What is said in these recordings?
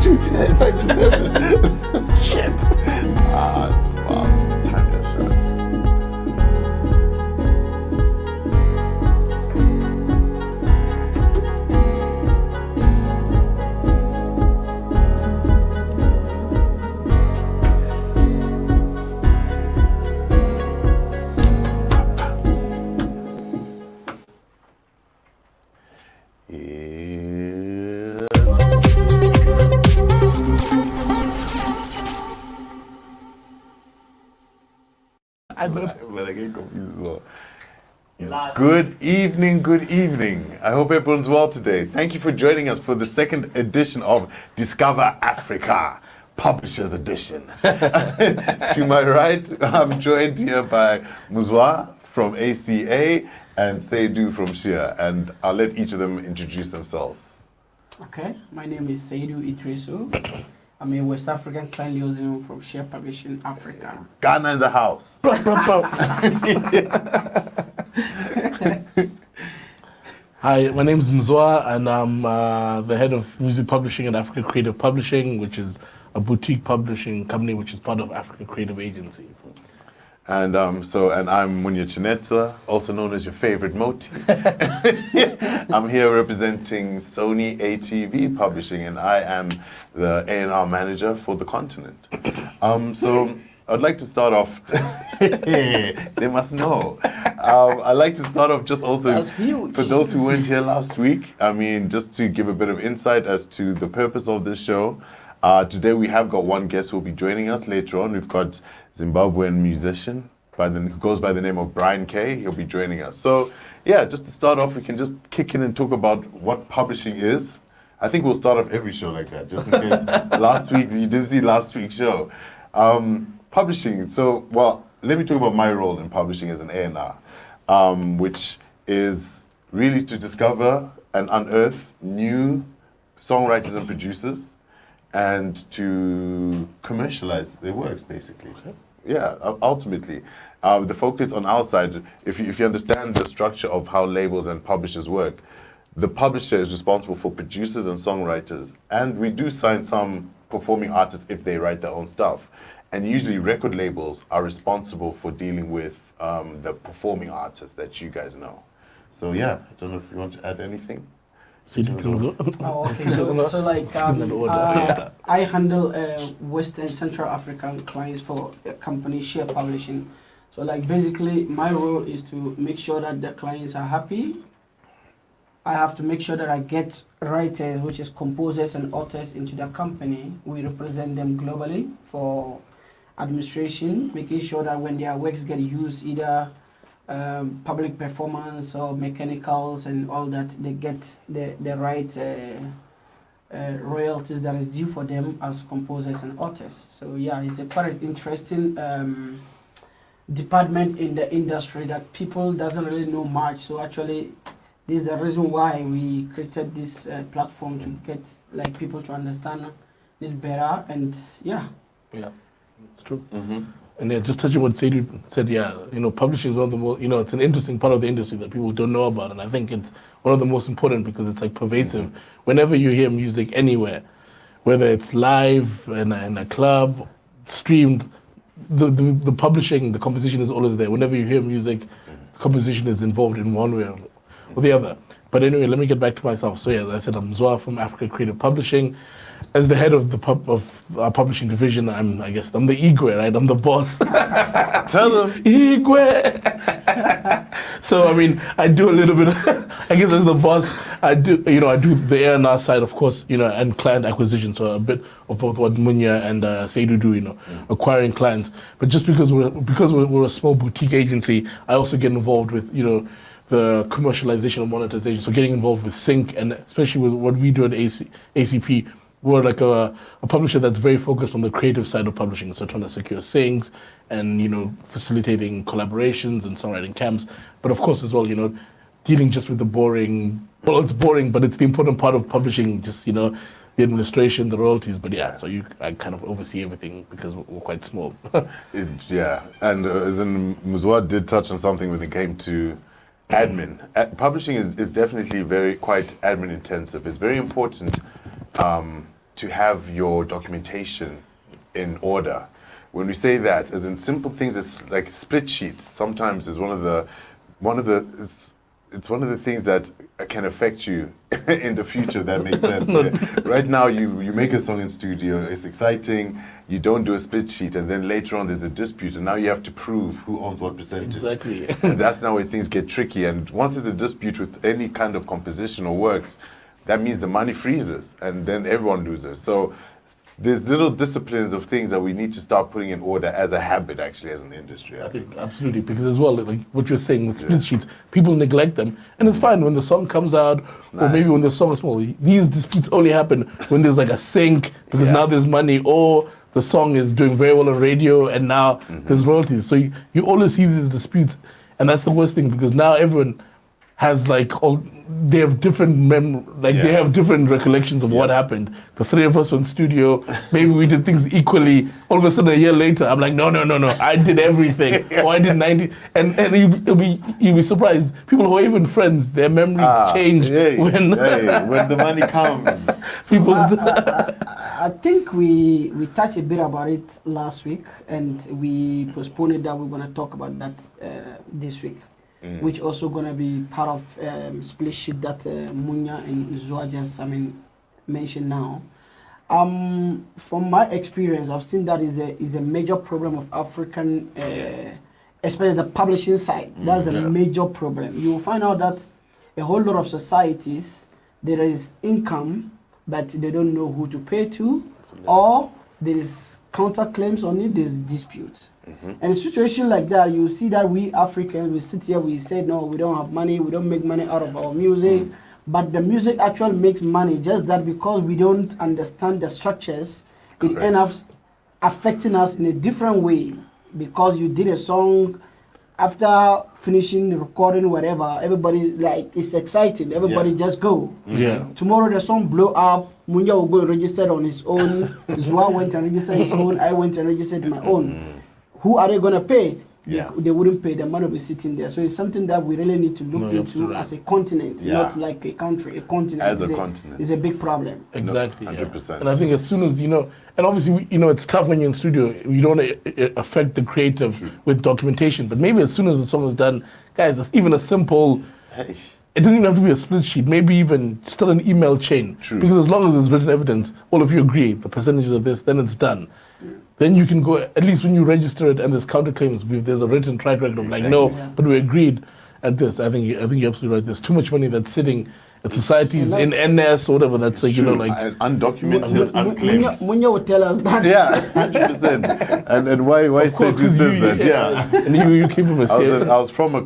shoot, 5-7. Shit. It's wow. Time just shows. But I get confused as well. Good evening. I hope everyone's well today. Thank you for joining us for the second edition of Discovr Africa, Publishers Edition. To my right, I'm joined here by Mzwa from ACA and Seidu from Shia, and I'll let each of them introduce themselves. Okay, my name is Seidu Iddrisu. I'm a West African client liaison from Share Publishing Africa. Ghana in the house. Hi, my name is Mzwa, and I'm the head of music publishing at Africa Creative Publishing, which is a boutique publishing company which is part of Africa Creative Agency. And I'm Munya Chanetsa, also known as your favorite Moti. I'm here representing Sony ATV Publishing, and I am the A&R manager for the continent. So I'd like to start off. They must know. I'd like to start off just also for those who weren't here last week. I mean, just to give a bit of insight as to the purpose of this show. Today we have got one guest who will be joining us later on. We've got Zimbabwean musician who goes by the name of Bryan K. He'll be joining us. So yeah, just to start off, we can just kick in and talk about what publishing is. I think we'll start off every show like that, just in case last week you didn't see last week's show. Publishing. So, well, let me talk about my role in publishing as an A&R, which is really to discover and unearth new songwriters and producers, and to commercialize their works, basically. Okay. Yeah, ultimately. The focus on our side, if you understand the structure of how labels and publishers work, the publisher is responsible for producers and songwriters, and we do sign some performing artists if they write their own stuff. And usually record labels are responsible for dealing with the performing artists that you guys know. So yeah, I don't know if you want to add anything. Okay. So like I handle Western Central African clients for a company, Share Publishing. So like basically my role is to make sure that the clients are happy. I have to make sure that I get writers, which is composers and authors, into the company. We represent them globally for administration, making sure that when their works get used, either public performance or mechanicals and all that, they get the right royalties that is due for them as composers and authors. So yeah, it's a quite interesting department in the industry that people doesn't really know much. So actually, this is the reason why we created this platform, to get like people to understand it better. And yeah, it's true. And yeah, just touching what Seidu said, publishing is one of the most, it's an interesting part of the industry that people don't know about, and I think it's one of the most important because it's like pervasive. Whenever you hear music anywhere, whether it's live in a club, streamed, the publishing, the composition is always there. Whenever you hear music, composition is involved in one way or the other. But anyway, let me get back to myself. So yeah, as I said, I'm Mzwa from Africa Creative Publishing. As the head of our publishing division, I'm the Igwe, right? I'm the boss. Tell them. Igwe. So I mean, I do a little bit. I guess as the boss, I do the A&R side, of course, and client acquisition. So a bit of both what Munya and Seidu do, acquiring clients. But just because we're a small boutique agency, I also get involved with the commercialization and monetization. So getting involved with sync, and especially with what we do at ACP. We're like a publisher that's very focused on the creative side of publishing, so trying to secure syncs and facilitating collaborations and songwriting camps. But of course as well, dealing just with the boring. Well, it's boring, but it's the important part of publishing. Just the administration, the royalties. But yeah, so I kind of oversee everything because we're quite small. Yeah, and as in Mzwa did touch on something when it came to admin. Publishing is definitely quite admin intensive. It's very important to have your documentation in order. When we say that, as in simple things, it's like split sheets. Sometimes is one of the things that can affect you in the future. That makes sense. Right now, you make a song in studio. It's exciting. You don't do a split sheet, and then later on there's a dispute, and now you have to prove who owns what percentage. Exactly. And that's now where things get tricky. And once there's a dispute with any kind of composition or works, that means the money freezes, and then everyone loses. So there's little disciplines of things that we need to start putting in order as a habit, actually, as an industry. I think. Absolutely, because as well, like what you're saying with split sheets, people neglect them, and it's fine when the song comes out, or maybe when the song is small. These disputes only happen when there's like a sync, because now there's money, or the song is doing very well on radio, and now there's royalties. So you always see these disputes, and that's the worst thing, because now everyone has like they have different they have different recollections of what happened. The three of us were in studio, maybe we did things equally. All of a sudden, a year later, I'm like, no, I did everything, or I did 90, and you'll be surprised. People who are even friends, their memories change when the money comes. I think we touched a bit about it last week, and we postponed it that we're going to talk about that this week. Which also gonna be part of split sheet that Munya and Zwa just mentioned now. From my experience, I've seen that is a major problem of African, especially the publishing side. That's a major problem. You will find out that a whole lot of societies, there is income, but they don't know who to pay to, or there is counterclaims on it, there's disputes. And a situation like that, you see that we Africans, we sit here, we say, no, we don't have money, we don't make money out of our music, but the music actually makes money, just that because we don't understand the structures, it ends up affecting us in a different way, because you did a song, after finishing the recording, whatever, everybody, like, it's exciting, everybody just go. Tomorrow the song blow up, Munya will go and register on his own, Zwa went and registered his own, I went and registered my own. Who are they going to pay? They wouldn't pay. The money will be sitting there. So it's something that we really need to look into as a continent, not like a country. A continent. As a continent. Is a big problem. Exactly. 100%. And I think as soon as, and obviously, it's tough when you're in studio. You don't want to affect the creative with documentation. But maybe as soon as the song is done, guys, it's even a simple... It doesn't even have to be a split sheet. Maybe even still an email chain. Because as long as there's written evidence, all of you agree, the percentages of this, then it's done. Then you can go, at least when you register it and there's counterclaims, there's a written track record of but we agreed at this. I think you're absolutely right. There's too much money that's sitting at societies in NS or whatever, that's like, undocumented, unclaimed. Munya will tell us that. Yeah, 100%. And why Seidu says that? And you keep him I was from a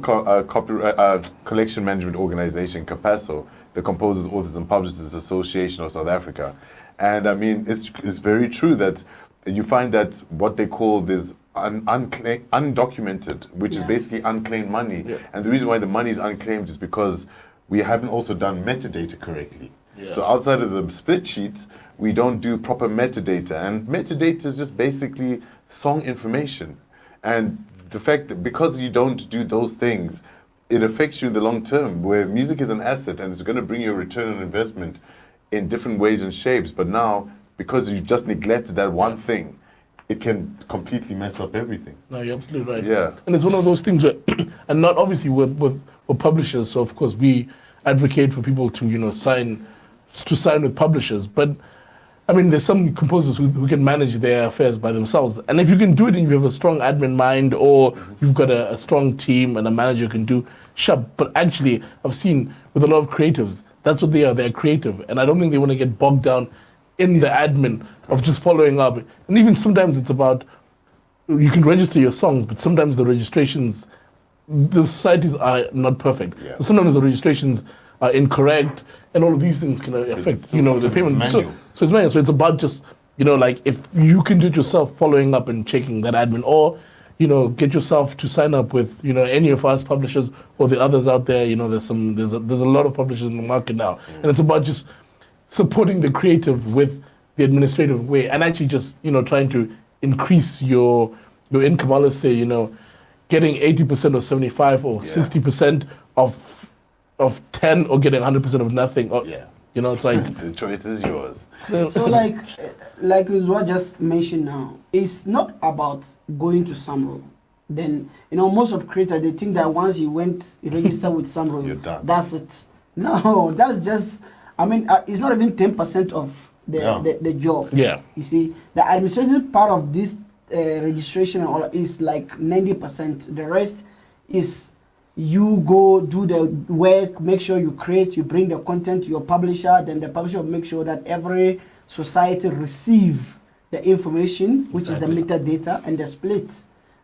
collection management organization, Capasso, the Composers, Authors and Publishers Association of South Africa. And I mean, it's very true that you find that what they call this undocumented, which is basically unclaimed money. And the reason why the money is unclaimed is because we haven't also done metadata correctly. So outside of the split sheets, we don't do proper metadata. And metadata is just basically song information. And the fact that because you don't do those things, it affects you in the long term, where music is an asset and it's going to bring you a return on investment in different ways and shapes. But now, because you just neglected that one thing, it can completely mess up everything. No, you're absolutely right. Yeah. And it's one of those things where, and not obviously with publishers, so of course we advocate for people to, sign with publishers. But I mean, there's some composers who can manage their affairs by themselves. And if you can do it and you have a strong admin mind, or you've got a strong team and a manager can do, sure. But actually, I've seen with a lot of creatives, that's what they are, they're creative. And I don't think they want to get bogged down in the admin of just following up. And even sometimes it's about, you can register your songs, but sometimes the registrations, the societies are not perfect. So sometimes the registrations are incorrect, and all of these things can affect, the payment. So it's manual. So it's about just, like if you can do it yourself, following up and checking that admin, or, get yourself to sign up with, any of us publishers or the others out there. There's a lot of publishers in the market now, and it's about just supporting the creative with the administrative way, and actually just, trying to increase your income. I'll say, getting 80% of 75 or 60% of 10, or getting 100% of nothing. Or You know, it's like The choice is yours. So like Mzwa just mentioned now, it's not about going to Samro. Then, you know, most of creators, they think that once you register with Samro, You're done. that's it. No, that's just, I mean, it's not even 10% of the job. Yeah. You see, the administrative part of this registration and all is like 90%. The rest is you go do the work, make sure you create, you bring the content to your publisher, then the publisher will make sure that every society receive the information, which is the metadata and the split.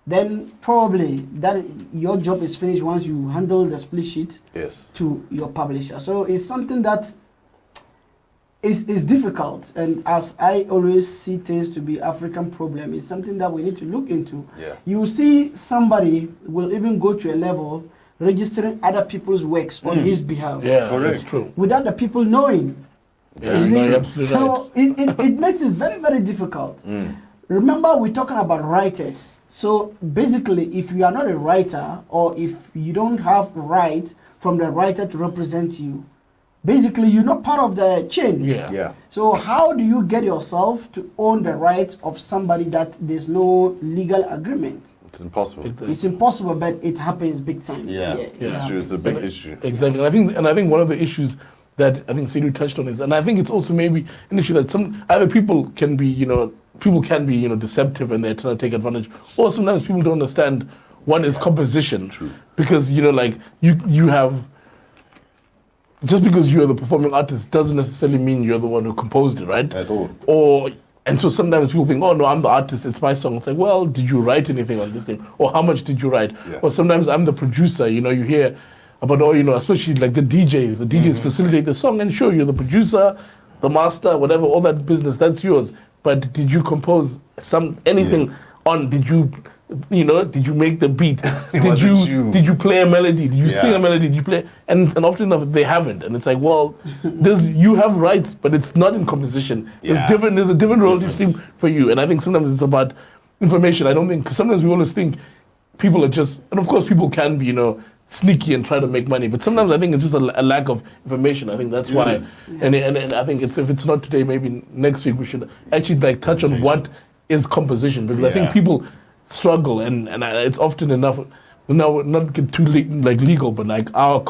Then probably that your job is finished once you handle the split sheet to your publisher. So it's something that is difficult, and as I always see things to be African problem, it's something that we need to look into. Yeah. You see somebody will even go to a level registering other people's works on his behalf. Yeah, correct. that's true. Without the people knowing. Yeah, You no, see? you're absolutely So it makes it very, very difficult. Remember, we're talking about writers. So basically, if you are not a writer, or if you don't have right from the writer to represent you, basically you're not part of the chain. Yeah. So how do you get yourself to own the right of somebody that there's no legal agreement? It's impossible. It's impossible, but it happens big time. It's true. It's a big issue. Exactly. And I think one of the issues that I think Seidu touched on is, and I think it's also maybe an issue that some other people can be, deceptive and they're trying to take advantage, or sometimes people don't understand what is composition. True. Because, like you have, just because you're the performing artist doesn't necessarily mean you're the one who composed it, right? At all. And so sometimes people think, oh no, I'm the artist, it's my song. It's like, well, did you write anything on this thing? Or how much did you write? Yeah. Or sometimes I'm the producer, you hear about, especially like the DJs. The DJs facilitate the song, and sure, you're the producer, the master, whatever, all that business, that's yours. But did you compose anything on, did you make the beat? Did you play a melody? Did you sing a melody? Did you play? And often enough they haven't. And it's like, well, you have rights, but it's not in composition. There's a different royalty stream for you. And I think sometimes it's about information. I don't think, because sometimes we always think people are just, and of course people can be, sneaky and try to make money. But sometimes I think it's just a lack of information. I think that's why. And I think if it's not today, maybe next week we should actually touch on what is composition, because I think people struggle, and it's often enough. Now, not get too legal, but our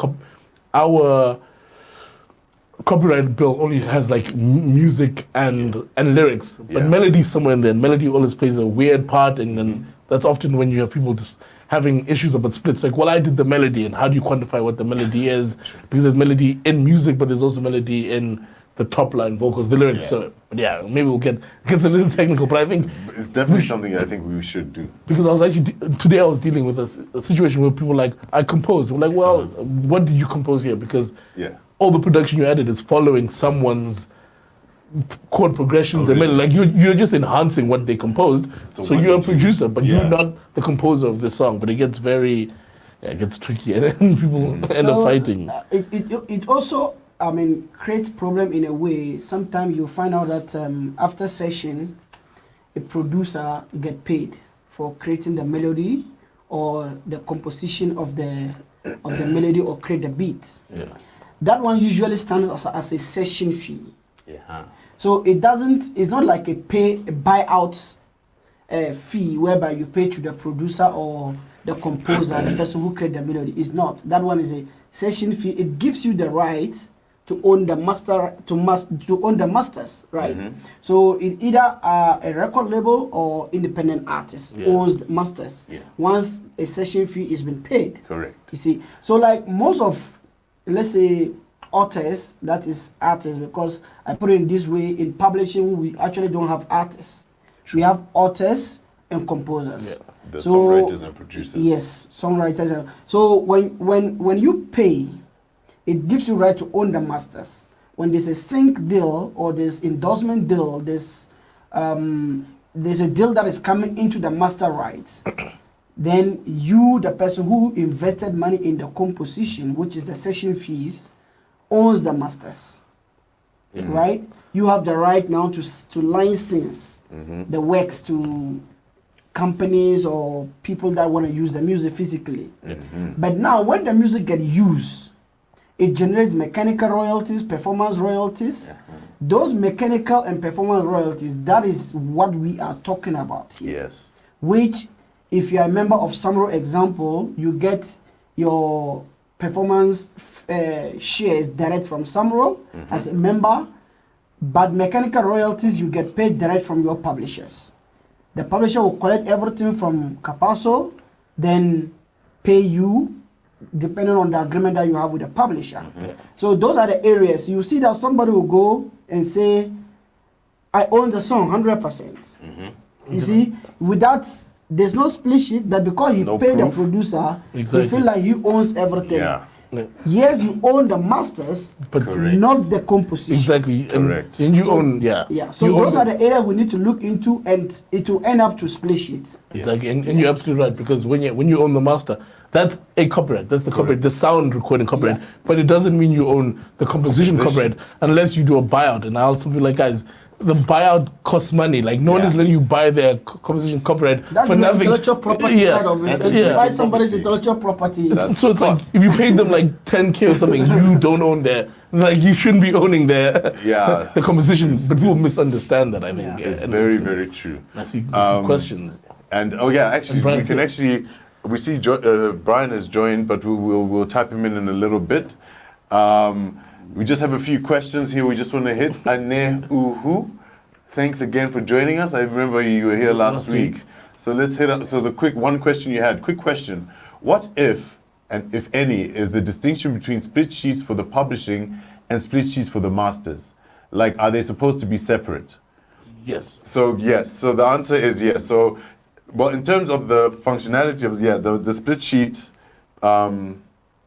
copyright bill only has music and lyrics, but melody somewhere in there. Melody always plays a weird part, and then that's often when you have people just having issues about splits. Like, well, I did the melody, and how do you quantify what the melody is? Because there's melody in music, but there's also melody in the top line vocals, the lyrics. So maybe we'll get a little technical, but I think it's definitely something I think we should do. Because I was actually today I was dealing with a situation where people I composed. We're like, well, what did you compose here? Because all the production you added is following someone's chord progressions and melody. You're just enhancing what they composed. So you're a producer, but you're not the composer of the song. But it gets very, it gets tricky, and then people end up fighting. It also, creates problem in a way. Sometimes you find out that after session, a producer get paid for creating the melody or the composition of the melody or create the beat. That one usually stands as a session fee. So it's not like a buyout fee whereby you pay to the producer or the composer, the person who created the melody. It's not. That one is a session fee. It gives you the right to own the masters, right? So it either a record label or independent artist owns the masters. Once a session fee has been paid. Correct. You see, so most of, let's say, authors, that is artists, because I put it in this way, in publishing we actually don't have artists. We have authors and composers. The songwriters and producers. Yes, songwriters. So when you pay, it gives you right to own the masters. When there's a sync deal or there's endorsement deal, there's a deal that is coming into the master rights, then you, the person who invested money in the composition, which is the session fees, owns the masters, right? You have the right now to license the works to companies or people that want to use the music physically. But now when the music gets used, it generates mechanical royalties, performance royalties. Those mechanical and performance royalties, that is what we are talking about here. Yes. Which, if you are a member of Samro example, you get your performance shares direct from Samro as a member, but mechanical royalties you get paid direct from your publishers. The publisher will collect everything from Capasso, then pay you depending on the agreement that you have with the publisher. So those are the areas. You see that somebody will go and say, I own the song 100%. You see, without, there's no split sheet, but because you pay the producer, you feel like he owns everything. Yeah. Yes, you own the masters, but not the composition. Exactly. Correct. And you own, So those are the areas we need to look into, and it will end up to split sheets. Exactly. And you're absolutely right, because when you own the master, that's a copyright. That's the copyright, the sound recording copyright. But it doesn't mean you own the composition copyright unless you do a buyout. And I'll also be like, guys, the buyout costs money. Like, no one is letting you buy their composition copyright That's for the nothing. intellectual property side of it. If you buy somebody's intellectual property. So it's like, if you paid them like 10K or something, you don't own their, like, you shouldn't be owning their the composition. But people misunderstand that, I think. It's very, very true. I see some questions. And actually, we can actually, we see Bryan has joined, but we'll type him in a little bit. We just have a few questions here we just want to hit. Ane Uhu, thanks again for joining us. I remember you were here last week. So let's hit up. So the quick question you had. Quick question. What if, and if any, is the distinction between split sheets for the publishing and split sheets for the masters? Like, are they supposed to be separate? Yes. So yes. So the answer is yes. So, well, in terms of the functionality of the split sheets,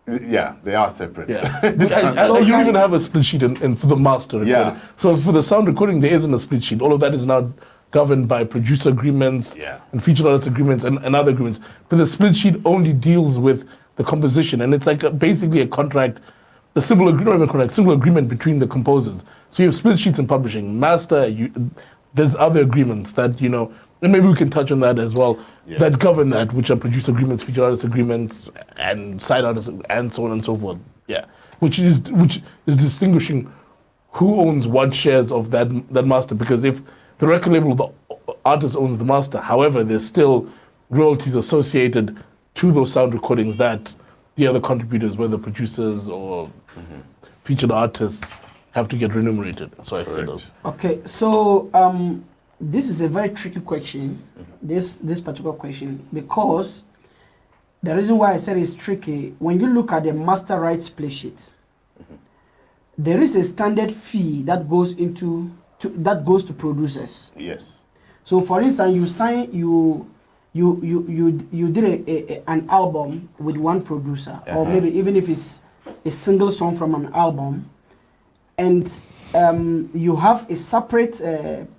they are separate. You even have a split sheet in for the master recording. So for the sound recording, there isn't a split sheet. All of that is now governed by producer agreements and featured artist agreements and other agreements. But the split sheet only deals with the composition, and it's like basically a contract, a simple agreement between the composers. So you have split sheets in publishing, master. There's other agreements that and maybe we can touch on that as well, that govern that, which are producer agreements, featured artist agreements, and side artists, and so on and so forth. Which is distinguishing who owns what shares of that master. Because if the record label, the artist owns the master, however, there's still royalties associated to those sound recordings that the other contributors, whether producers or featured artists, have to get remunerated. So I say those. Okay, so this is a very tricky question, this particular question, because the reason why I said it's tricky, when you look at the master rights split sheet, there is a standard fee that goes to producers. Yes. So for instance, you did an album with one producer, or maybe even if it's a single song from an album, and you have a separate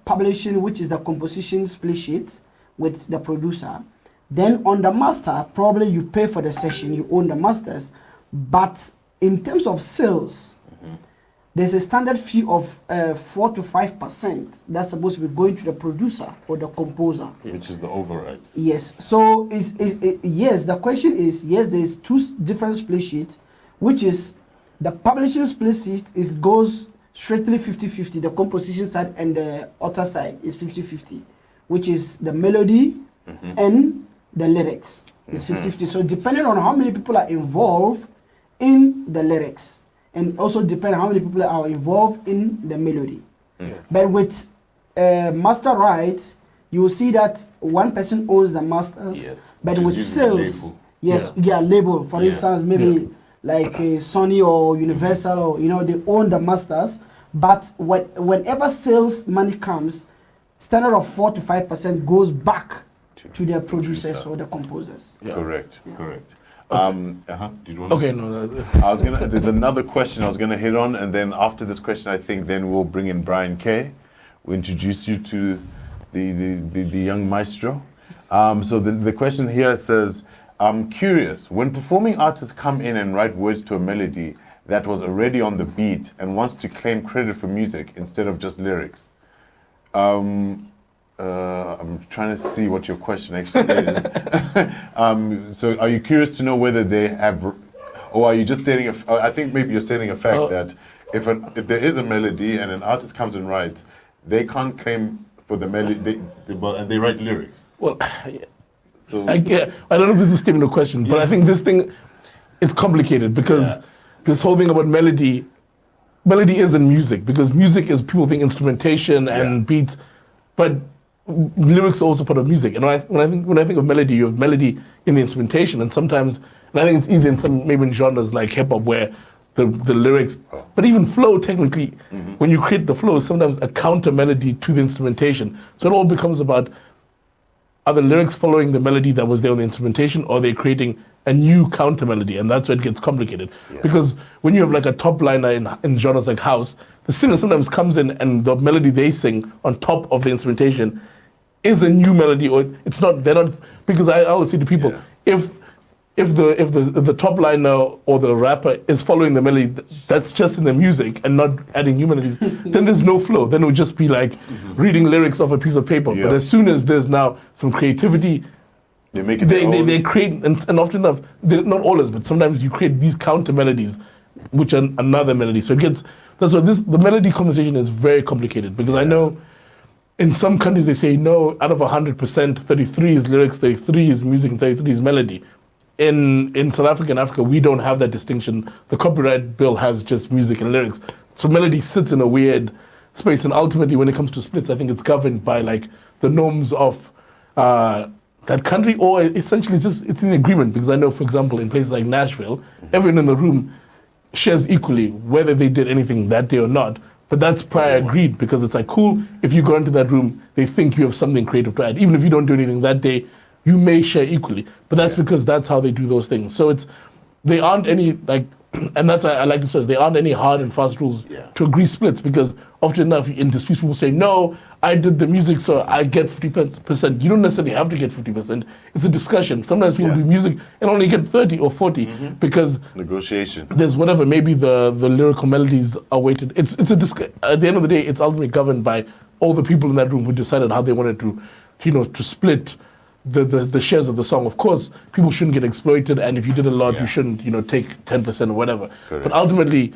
publishing, which is the composition split sheet with the producer. Then on the master, probably you pay for the session, you own the masters. But in terms of sales, there's a standard fee of 4 to 5% that's supposed to be going to the producer or the composer. Which is the override. Yes. So yes, the question is, yes, there's two different split sheets, which is the publishing split sheet goes strictly 50-50, the composition side and the author side is 50-50, which is the melody and the lyrics is 50-50. So depending on how many people are involved in the lyrics, and also depending on how many people are involved in the melody. But with master rights, you will see that one person owns the masters, but with sales, label. For instance, maybe like Sony or Universal, or they own the masters. But whenever sales money comes, standard of 4 to 5% goes back to their producers or the composers. Correct. Okay. Did you want to? No. There's another question I was gonna hit on, and then after this question, I think then we'll bring in Bryan K. We'll introduce you to the young maestro. So the question here says, I'm curious, when performing artists come in and write words to a melody that was already on the beat and wants to claim credit for music instead of just lyrics. I'm trying to see what your question actually is. So are you curious to know whether they have, Or are you just stating I think maybe you're stating a fact Oh. that if there is a melody and an artist comes and writes, they can't claim for the melody, and they write lyrics. Well, So I don't know if this is a statement or question, but I think this thing, it's complicated because this whole thing about melody isn't music, because music is people think instrumentation and beats, but lyrics are also part of music. And when I think of melody, you have melody in the instrumentation, and sometimes, and I think it's easy in some, maybe in genres like hip hop where the lyrics, but even flow technically, when you create the flow, is sometimes a counter melody to the instrumentation. So it all becomes about, are the lyrics following the melody that was there on the instrumentation, or are they creating a new counter melody? And that's where it gets complicated. Because when you have like a top liner in genres like house, the singer sometimes comes in and the melody they sing on top of the instrumentation is a new melody, or it's not, they're not, because I always say to people, if the top liner or the rapper is following the melody that's just in the music and not adding new melodies, then there's no flow. Then it would just be like reading lyrics off a piece of paper. But as soon as there's now some creativity, they make it they create, and often enough, not always, but sometimes you create these counter melodies, which are another melody. So it gets, that's why the melody conversation is very complicated, because I know in some countries they say, no, out of 100%, 33 is lyrics, 33 is music, and 33 is melody. In South Africa and Africa, we don't have that distinction. The copyright bill has just music and lyrics. So melody sits in a weird space, and ultimately when it comes to splits, I think it's governed by like the norms of that country, or essentially it's in agreement, because I know, for example, in places like Nashville, everyone in the room shares equally, whether they did anything that day or not. But that's prior agreed, because it's like, cool, if you go into that room, they think you have something creative to add. Even if you don't do anything that day, you may share equally. But that's because that's how they do those things. So they aren't any, like, and that's why I like to stress, there aren't any hard and fast rules to agree splits, because often enough in disputes people say, no, I did the music, so I get 50%. You don't necessarily have to get 50%. It's a discussion. Sometimes people do music and only get 30 or 40 because it's negotiation. There's whatever, maybe the lyrical melodies are weighted. It's a at the end of the day, it's ultimately governed by all the people in that room who decided how they wanted to, to split the shares of the song. Of course, people shouldn't get exploited, and if you did a lot, you shouldn't, take 10% or whatever. Correct. But ultimately,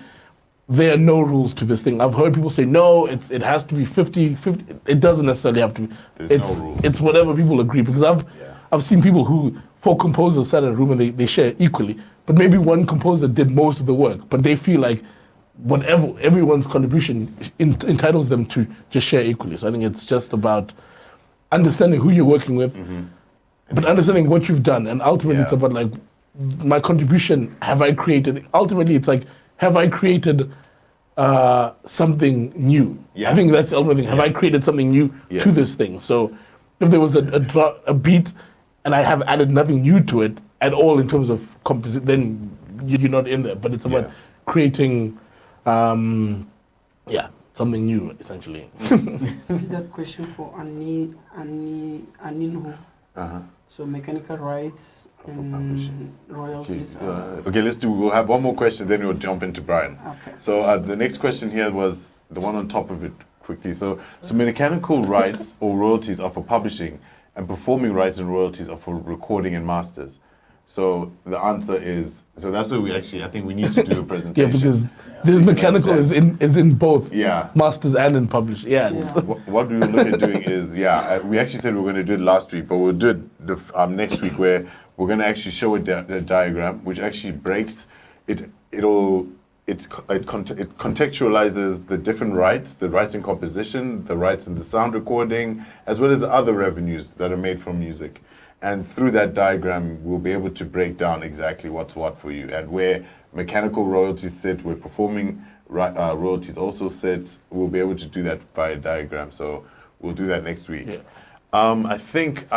there are no rules to this thing. I've heard people say, no, it has to be 50-50. It doesn't necessarily have to be. There's no rules. It's whatever people agree, because I've seen people who, 4 composers sat in a room and they share equally, but maybe one composer did most of the work, but they feel like whatever everyone's contribution entitles them to just share equally. So I think it's just about understanding who you're working with, but understanding what you've done, and ultimately it's about like my contribution. Have I created? Ultimately, it's like, have I created something new? I think that's the ultimate thing. Have I created something new to this thing? So if there was a beat and I have added nothing new to it at all in terms of composition, then you're not in there. But it's about creating, something new, essentially. See that question for Aninho. So mechanical rights and royalties. Okay, we'll have one more question, then we'll jump into Bryan. Okay. So the next question here was the one on top of it quickly. So mechanical rights or royalties are for publishing, and performing rights and royalties are for recording and masters. So the answer is, so that's where I think we need to do a presentation. Because this mechanical is in both masters and in publish. What we were looking at doing is, we actually said we were going to do it last week, but we'll do it next week, where we're going to actually show a diagram which actually breaks it. It contextualizes the different rights, the rights in composition, the rights in the sound recording, as well as the other revenues that are made from music. And through that diagram, we'll be able to break down exactly what's what for you, and where mechanical royalties sit, where performing royalties also sit. We'll be able to do that by a diagram. So we'll do that next week. I think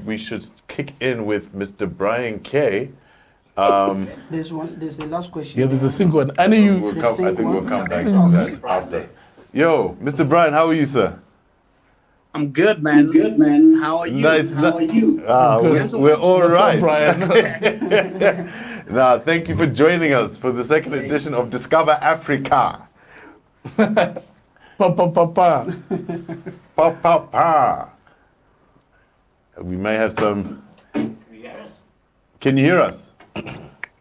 we should kick in with Mr. Bryan K. There's the last question. There's a single one. I think we'll come back to that after. Yo, Mr. Bryan, how are you, sir? I'm good, man. How are you? Nice. How are you? We're all right. Bryan? Thank you for joining us for the second edition of Discovr Africa. We may have some. Can you hear us?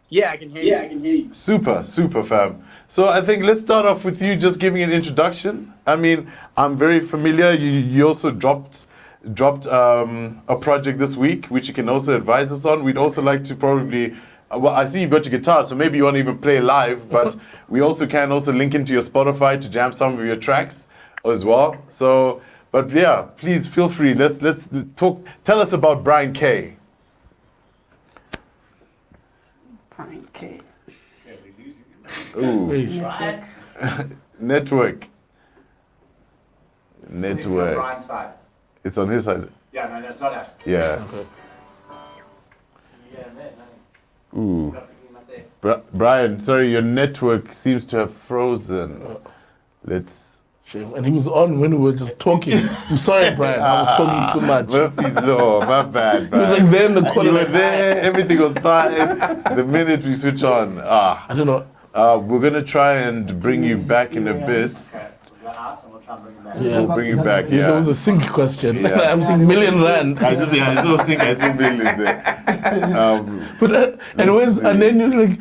Yeah, I can hear you. Super, super, fam. So I think let's start off with you just giving an introduction. I mean, I'm very familiar. You also dropped a project this week, which you can also advise us on. We'd also like to probably, well, I see you've got your guitar, so maybe you want to even play live, but we also can also link into your Spotify to jam some of your tracks as well. So, but yeah, please feel free. Let's talk. Tell us about Bryan K. Bryan K. Ooh, Network. network. Bryan's side. It's on his side. Yeah, no, that's not us. Yeah. Yeah, man. Ooh. Bryan, sorry, your network seems to have frozen. Let's. Shame. And he was on when we were just talking. I'm sorry, Bryan. I was talking too much. Murphy's Law, my bad, He was Bryan. like there in the corner. You were like, there, everything was fine. The minute we switch on, I don't know. we're gonna try and bring you back in a bit. Okay, we'll go out and we'll try and bring him back. Yeah. We'll bring you back, Yeah, there was yeah. a sync question. Yeah. I'm saying million rand. I was thinking, I still million there. But and then you're like,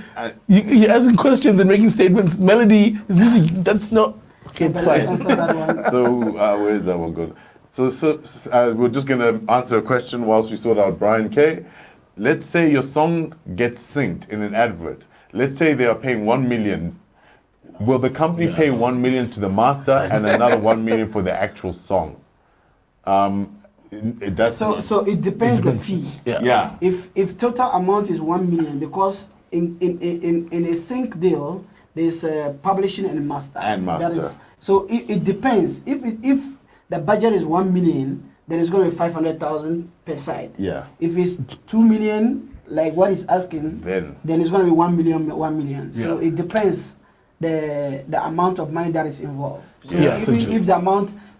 you're asking questions and making statements. Melody is music. That's not okay. It's Let's fine. answer that one. So where is that one going? So we're just gonna answer a question whilst we sort out Bryan K. Let's say your song gets synced in an advert. Let's say they are paying 1 million. Will the company pay 1 million to the master and another 1 million for the actual song? That's So it depends the fee. Yeah. yeah. If total amount is 1 million, because in a sync deal there's publishing and master. And master. That is, so it depends. If the budget is 1 million, then it's going to be 500,000 per side. Yeah. If it's 2 million, like what he's asking, Then it's going to be 1 million, 1 million. So Yeah. it depends the amount of money that is involved. So Yeah, even essentially. if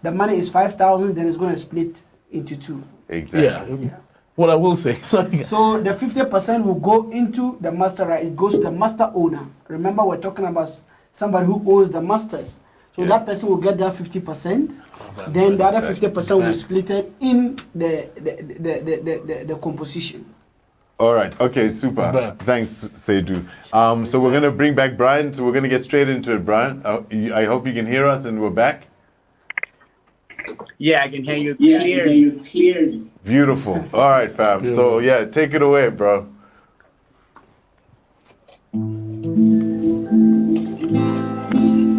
the money is 5,000, then it's going to split into two. exactly. Yeah. What I will say, sorry. So the 50% will go into the master right. It goes to the master owner. Remember, we're talking about somebody who owns the masters. So that person will get that 50%. Then the other 50% will split it in the composition. All right. Okay. Super. Bryan. Thanks, Seidu. So we're gonna bring back Bryan. So we're gonna get straight into it, Bryan. I hope you can hear us, and we're back. Yeah, I can hear you clearly. Beautiful. All right, fam. So yeah, take it away, bro.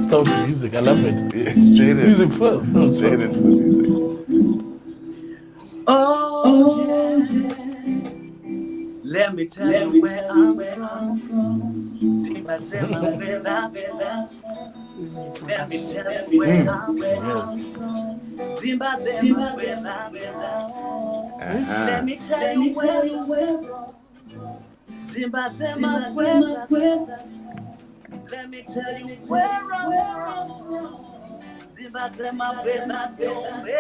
Start with music. I love it. Straight in. Music first. No, Straight into the music. Oh, yeah. Let me tell you where I'm from. Zima, where I'm from. Let me tell you where I'm from. Zima, where I'm from. Let me tell you where you're from. Zima, where I'm from. Let me tell you where I'm from. Zima, where I'm from.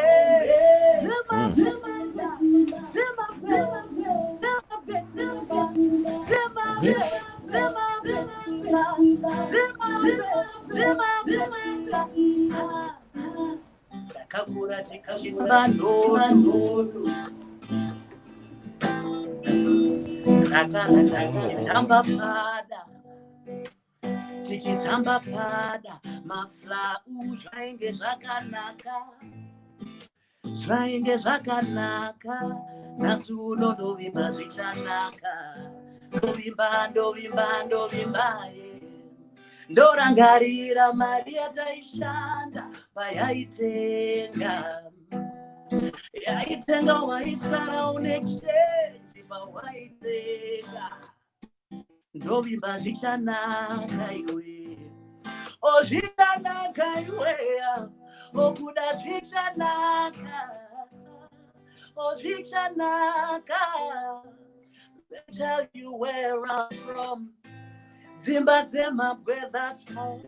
Tikitamba pada mafla zvainge zvakanaka nhasi uno ndovimba zvichanaka ndovimba ndorangarira mari yataishanda payaitenga waisara unexchange pawaitenga ndovimba zvichanaka iwe zvikanaka iweya okuda zvichanaka zvichanaka. Let me tell you where I'm from. Zima, where that's home.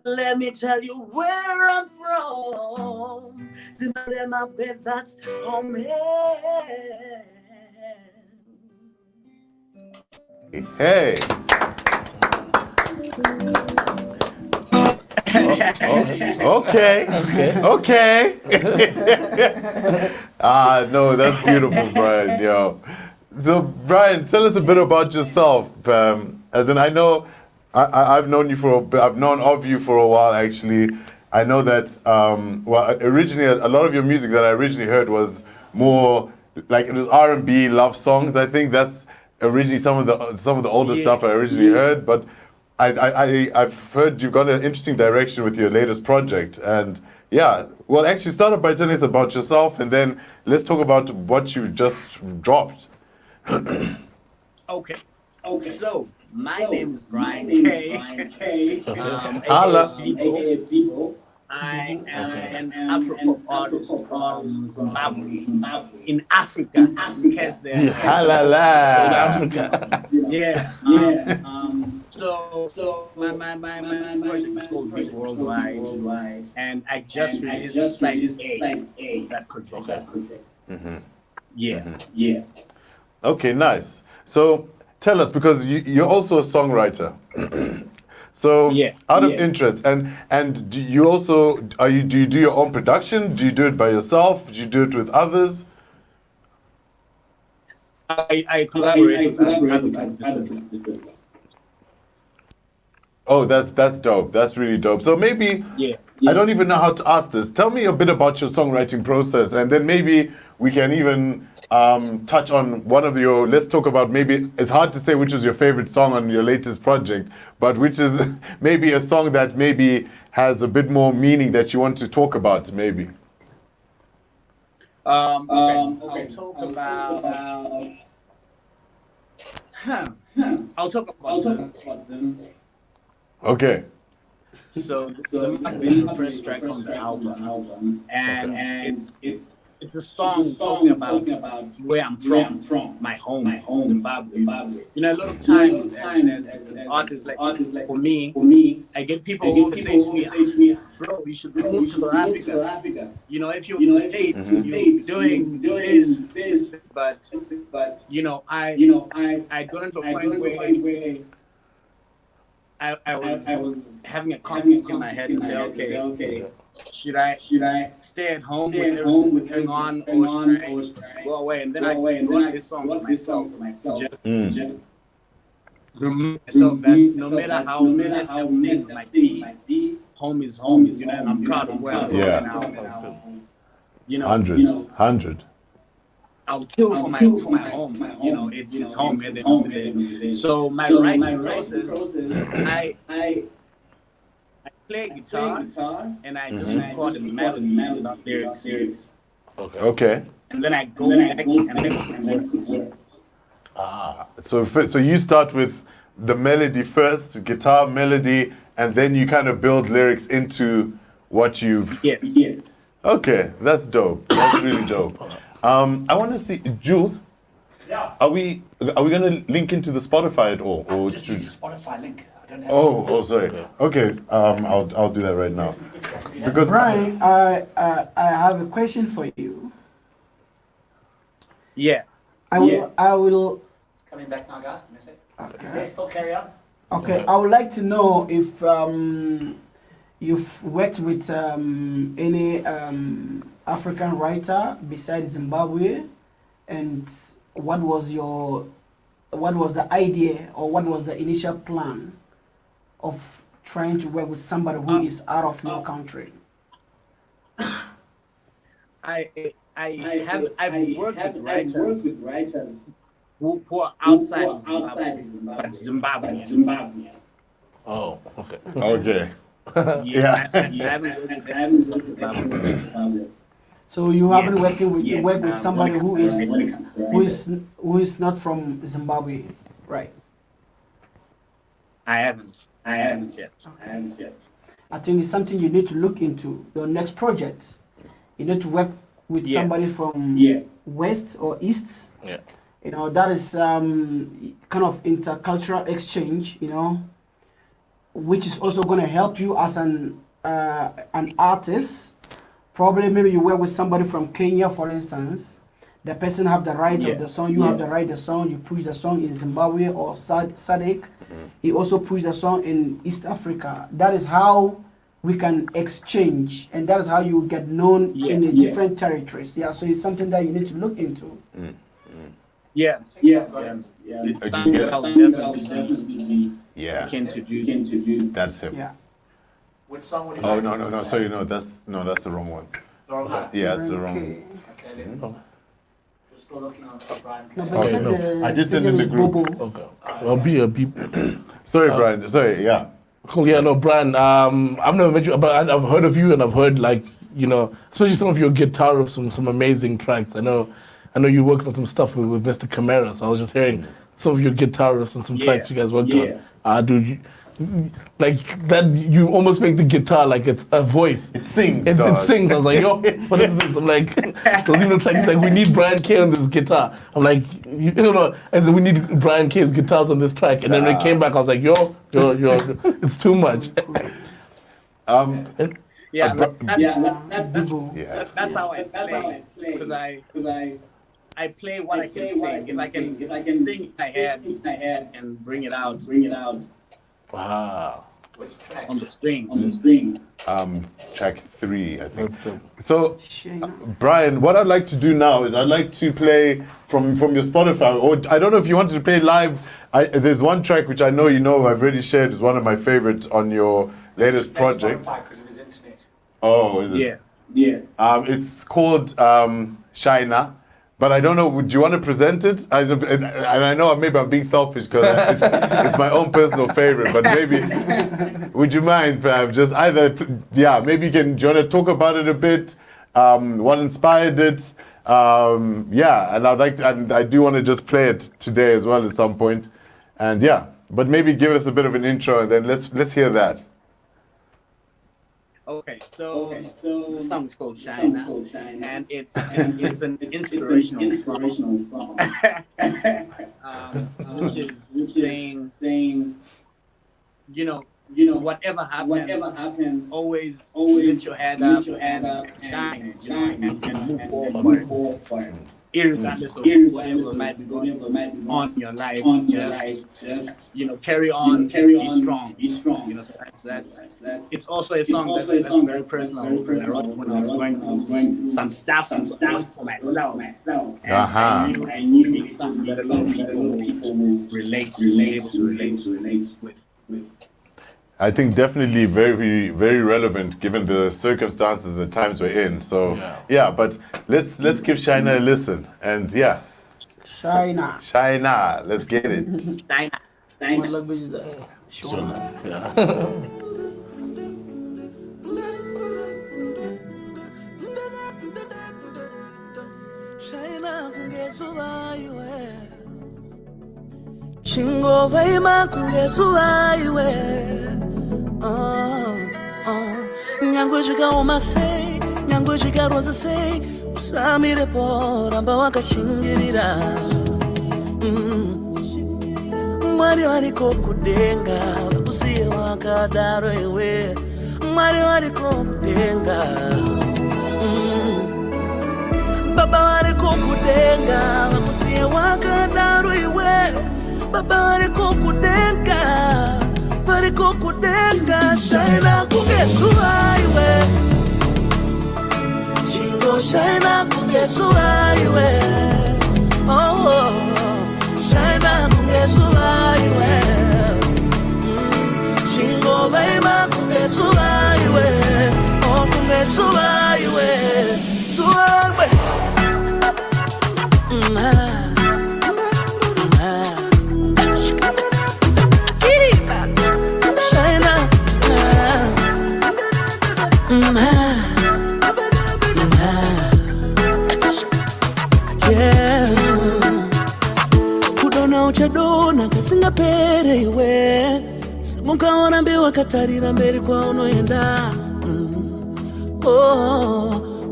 Let me tell you where I'm from. Zima, where that's home. Hey. Okay. No, that's beautiful, Bryan. Yo. So, Bryan, tell us a bit about yourself. As in, I know I've known you for I've known of you for a while. Actually, I know that. Well, originally, a lot of your music that I originally heard was more like it was R&B love songs. I think that's originally some of the older stuff I originally heard. But I've heard you've gone in an interesting direction with your latest project. And yeah, well, actually, start off by telling us about yourself, and then let's talk about what you just dropped. Okay. So my name is Bryan K. Holla. People. I am an Afro-pop artist from Zimbabwe in Africa. Because they're Halala. Africa. Yeah. So my project is called Big Worldwide, and I just released Side A of that project. Mm-hmm. Yeah. Okay, nice. So tell us, because you're also a songwriter. So out of interest, and do you also do you do your own production? Do you do it by yourself? Do you do it with others? I collaborate with others. Oh, that's dope. That's really dope. So maybe I don't even know how to ask this. Tell me a bit about your songwriting process, and then maybe we can even touch on one of your. Let's talk about, maybe it's hard to say which was your favorite song on your latest project, but which is maybe a song that maybe has a bit more meaning that you want to talk about, maybe. I'll talk about. I'll talk about them. Okay. So the first track on the album, and it's a song talking about where I'm from, my home, Zimbabwe. You know, a lot of times as artists, like for me, I get people who say to me, bro, you should move to South Africa. You know, if you're in the States, you're doing this, but you know, I got into a point where I was having a conflict in my head to say, okay, should I stay at home with everything going on, or should I go away? And then I wrote this song for myself, just remind myself that no matter how messed up things might be, home is home. You know, and I'm proud of where I'm from now. You know, 100. I'll kill for my home. You know, it's home at the end of the day. So my writing process, I play guitar and I just record a melody without lyrics. Okay. And then I go back and then words. So you start with the melody first, guitar melody, and then you kind of build lyrics into what you've. Yes. Okay, that's dope. That's really dope. I want to see, Jules. Yeah. Are we gonna link into the Spotify at all, or Just use the Spotify link. I don't have Oh, sorry. Okay, I'll do that right now. Because Bryan, I have a question for you. Yeah. I will. Coming back now, guys. Can I say? Okay. They still carry on. Okay, I would like to know if you've worked with any African writer besides Zimbabwe, and what was the idea, or what was the initial plan of trying to work with somebody who is out of your country? I've worked with writers who are outside of Zimbabwe, but Zimbabwe. Oh, okay. okay. Yeah. I haven't worked with Zimbabwe. So you haven't worked with somebody who is not from Zimbabwe, right? I haven't yet. I think it's something you need to look into. Your next project, you need to work with somebody from West or East. Yeah. You know, that is kind of intercultural exchange, you know, which is also going to help you as an artist. Probably maybe you work with somebody from Kenya, for instance. The person have the rights of the song, you have the right of the song, you push the song in Zimbabwe or SADC. He also pushed the song in East Africa. That is how we can exchange, and that is how you get known in the different territories. Yeah, so it's something that you need to look into. Yeah. It's Did you something get that it? I'll definitely Yeah, begin to do. that's him. Yeah. Which song would you Oh like? no. So that's the wrong one. Okay. Yeah, it's the wrong. Okay. Okay, then. Just go looking on Bryan. No, Okay, but you said no. I just the sent in name the is group. Bobo. Okay. Well, be Sorry, Bryan. Sorry. Yeah. cool. Yeah, no, Bryan. I've never met you, but I've heard of you, and I've heard especially some of your guitar riffs, some amazing tracks. I know you worked on some stuff with Mr. Camara, so I was just hearing some of your guitar riffs and some tracks you guys worked on. Dude, like that, you almost make the guitar like it's a voice. It sings. It dog. sings. I was like, yo, what is this? I'm like, those even tracks like we need Bryan K on this guitar. I'm like, I said we need Bryan K's guitars on this track, and then when it came back, I was like, yo, it's too much. Yeah, Bobo. Yeah. that's how I play. Because I play what I can sing. If I can sing in my head and bring it out. Wow. Which track? On the string. Track 3, I think. That's dope. So, Shayna. Bryan, what I'd like to do now is I'd like to play from your Spotify, or I don't know if you wanted to play live. There's one track which I know I've already shared, is one of my favorites on your latest project. Because of his internet. Oh, is it? Yeah. It's called Shayna, but I don't know. Would you want to present it? And I know maybe I'm being selfish because it's my own personal favorite. But maybe, would you mind, just either? Yeah, maybe you can. Do you want to talk about it a bit? What inspired it? Yeah, and I'd like to, and I do want to just play it today as well at some point. And yeah, but maybe give us a bit of an intro, and then let's hear that. Okay, so the song is called Shine, and it's an inspirational song, which is saying, whatever happens, always lift your head up and shine, and move forward. Irregardless of whatever might be going on in your life, just carry on, be strong. So that's. It's also a song that's very personal. Because I wrote when I was going through some stuff for myself. And I knew it's something that a lot of people will relate with. I think definitely very, very relevant given the circumstances and the times we're in. So yeah, but let's give Shayna a listen. And yeah, Shayna, let's get it. What language is that? Shona. Chingo vaima kungezuva iwe nyangwe zvikaoma sei nyangwe zvikaronza sei usamirepo ramba wakashingirira Mwari wariko kudenga vakusiye wakadaro iwe Mwari wariko kudenga Baba wariko kudenga vakusiye wakadaro iwe Baba wariko kudenga Shayna kungezuva iwe Chingo Shayna kungezuva iwe Shayna kungezuva iwe Chingo vaima kungezuva iwe kungezuva iwe Zuva iwe Uchadona kasingapere iwe simukaona mbiwa katarira mberi kwa unoenda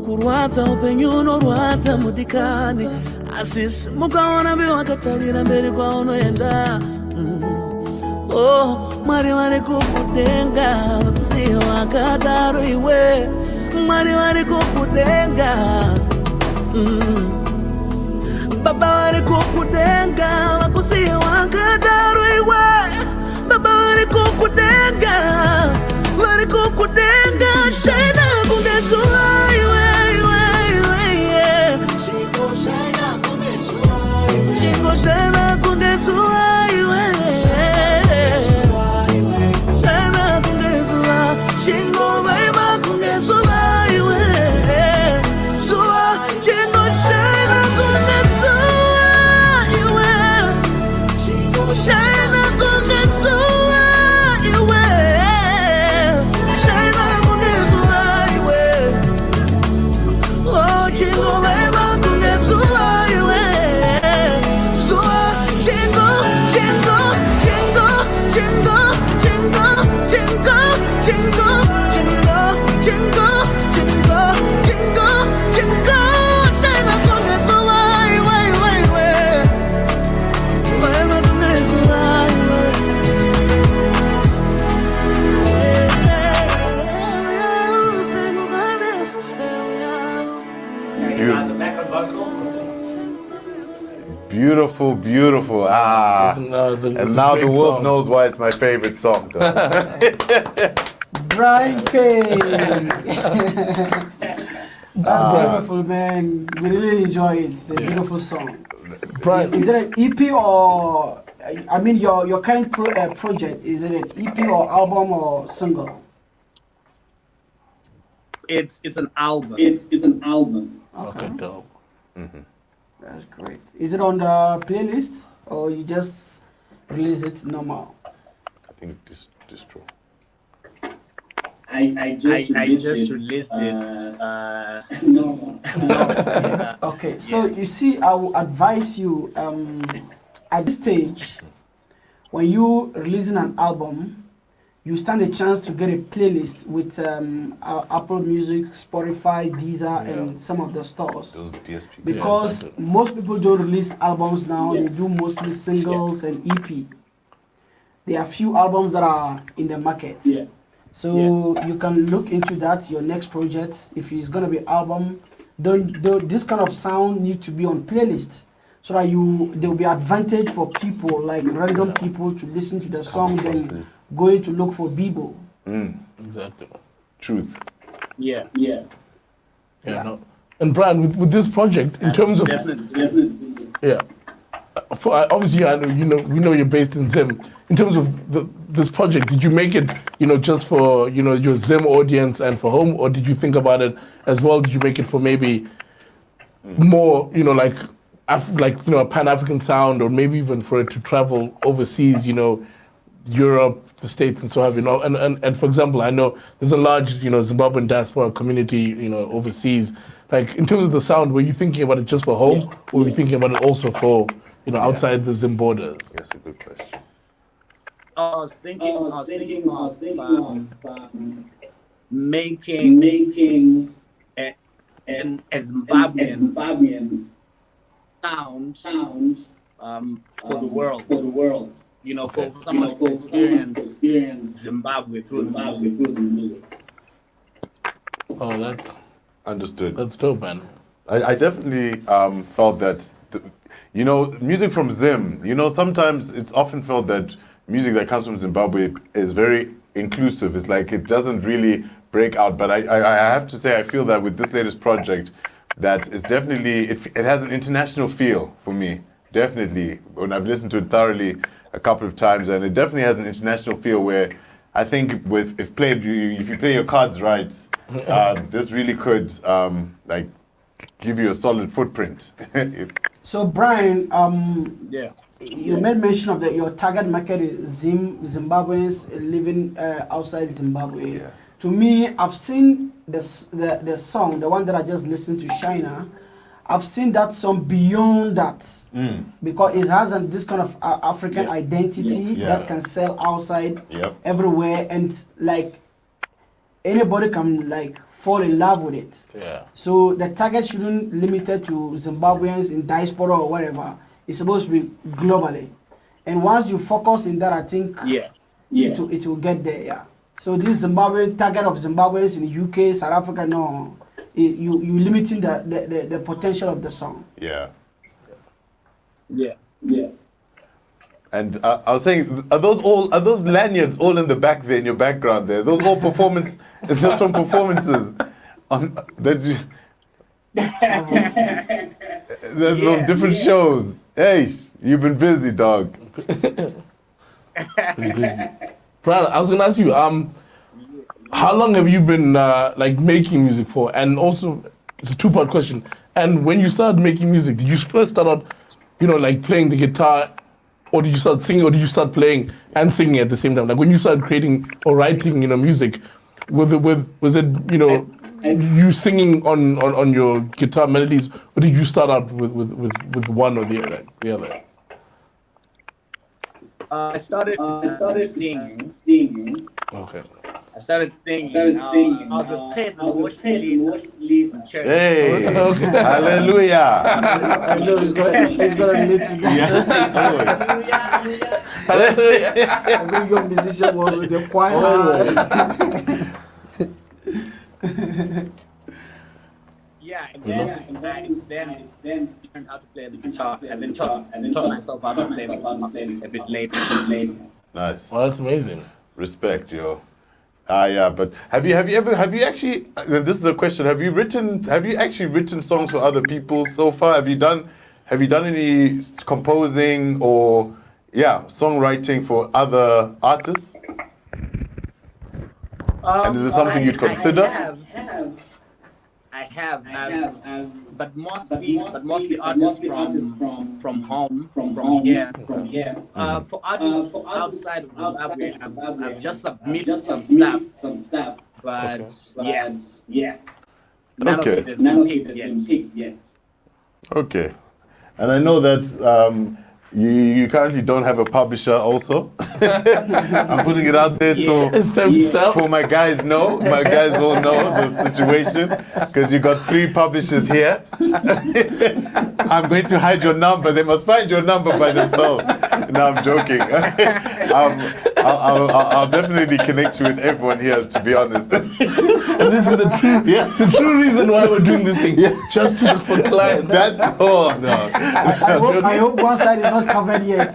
kurwadza upenyu unorwadza mudikani asi simukaona mbiwa katarira mberi kwa unoenda Mwari wariko kudenga vakusiye wakadaro iwe Mwari wariko kudenga Baba wariko kudenga vakusiye wakadaro iwe Baba wariko kudenga Shayna kungezuva iwe Chingo Shayna kungezuva iwe Shine kungezuwa iwe. Shine kungezuwa iwe. Oh, chingo wema kungezuwa iwe. Zuwa chingo, chingo, chingo, chingo, chingo, chingo, chingo, chingo, chingo, chingo, chingo, chingo. Shine kungezuwa iwe, iwe, iwe. Wema kungezuwa iwe. As a backup vocal. Beautiful, beautiful. Ah. It's a And now the great world song. knows why it's my favorite song. Though. Bryan K. That's beautiful, man. We really enjoy it. It's a beautiful song. Bryan, Is it an EP or, I mean, your current project, is it an EP or album or single? It's an album. It's an album. okay, dope. That's great. Is it on the playlist or you just release it normal? I think distro. I just released it. Normal. Okay, so you see, I will advise you at this stage, when you releasing an album, you stand a chance to get a playlist with Apple Music, Spotify, Deezer, and some of the stores. Those DSP. Because exactly. most people don't release albums now, they do mostly singles and EP. There are few albums that are in the market. Yeah. So you can look into that, your next project. If it's gonna be album, this kind of sound need to be on playlist. So that there'll be advantage for people, like random people, to listen to the song, then going to look for Bibo. Exactly. Truth. Yeah. Yeah. No. And Bryan, with this project, in terms of Definitely. yeah, obviously I know, we know you're based in Zim. In terms of this project, did you make it just for your Zim audience and for home, or did you think about it as well? Did you make it for maybe more like a Pan-African sound, or maybe even for it to travel overseas, Europe, the States, and so have and for example, I know there's a large Zimbabwean diaspora community overseas. Like, in terms of the sound, were you thinking about it just for home, or were you thinking about it also for outside the Zim borders? That's a good question. I was thinking of making an Zimbabwean sound for the world. For someone to experience Zimbabwe through the music. Oh, that's Understood. dope, man. I definitely felt that, music from Zim, sometimes it's often felt that music that comes from Zimbabwe is very inclusive. It's like it doesn't really break out. But I have to say, I feel that with this latest project, that it's definitely, it has an international feel for me. Definitely. When I've listened to it thoroughly a couple of times, and it definitely has an international feel where I think if you play your cards right, this really could give you a solid footprint. So Bryan, Yeah. you made mention of your target market is Zimbabweans living outside Zimbabwe. Yeah. To me, I've seen the song, the one that I just listened to, China. I've seen that song beyond that, because it has this kind of African identity that can sell outside everywhere, and like anybody can fall in love with it. Yeah. So the target shouldn't limited to Zimbabweans in diaspora or whatever. It's supposed to be globally, and once you focus in that, I think it will get there. Yeah. So this Zimbabwean target of Zimbabweans in the UK, South Africa, no. You limiting the potential of the song. Yeah. And I was saying, are those lanyards all in the back there in your background there? Those all performance, those from performances that's from different shows. Hey, you've been busy, dog. Pretty busy. Bryan, I was gonna ask you, how long have you been making music for? And also, it's a two-part question. And when you started making music, did you first start out, playing the guitar or did you start singing, or did you start playing and singing at the same time? Like when you started creating or writing, music, was it you singing on your guitar melodies, or did you start out with one or the other? I started singing. Okay. I started singing. I was a peasant worship leader in church. Hey, Okay. hallelujah. I know he's gonna relate to that. A very young musician was in the choir. Yeah, and then learned how to play the guitar, and then taught myself how to play a bit later. Nice. Well, that's amazing. Respect, yo. Yeah, but have you actually? This is a question. Have you actually written songs for other people so far? Have you done any composing or songwriting for other artists? And is it something you'd consider? I have, but mostly artists from home, from here. For artists outside of Zimbabwe, I've just submitted some stuff, but none of it has been picked yet. Okay, and I know that you currently don't have a publisher also. I'm putting it out there so It's time to sell. for my guys all know the situation, because you got 3 publishers here. I'm going to hide your number. They must find your number by themselves. No, I'm joking. I'll definitely connect you with everyone here, to be honest. And this is the true reason why we're doing this thing, just to look for clients. I hope one side is not covered yet.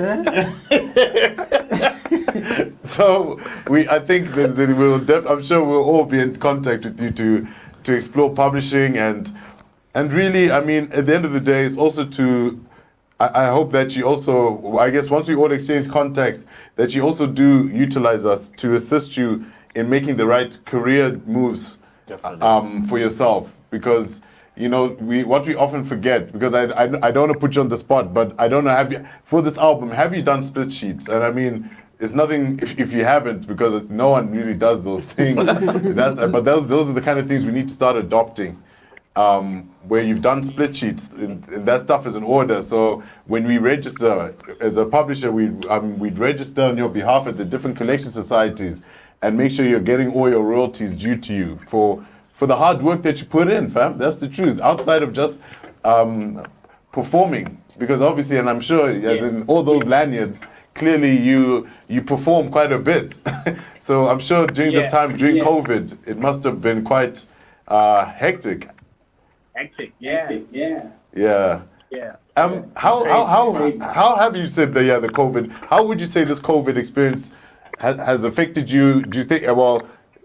So I think that I'm sure we'll all be in contact with you to explore publishing and really, I mean, at the end of the day, it's also I hope that you also, I guess once we all exchange contacts, that you also do utilize us to assist you in making the right career moves for yourself, because what we often forget, because I don't want to put you on the spot, but I don't know, for this album, have you done split sheets? And I mean, it's nothing if you haven't, because no one really does those things. But those are the kind of things we need to start adopting, where you've done split sheets, and that stuff is in order. So when we register as a publisher, we'd register on your behalf at the different collection societies and make sure you're getting all your royalties due to you for the hard work that you put in, fam. That's the truth. Outside of just performing, because obviously, and I'm sure, as in all those lanyards, clearly you perform quite a bit. So I'm sure during this time, during COVID, it must have been quite hectic. Yeah. How have you said the COVID? How would you say this COVID experience has affected you? Do you think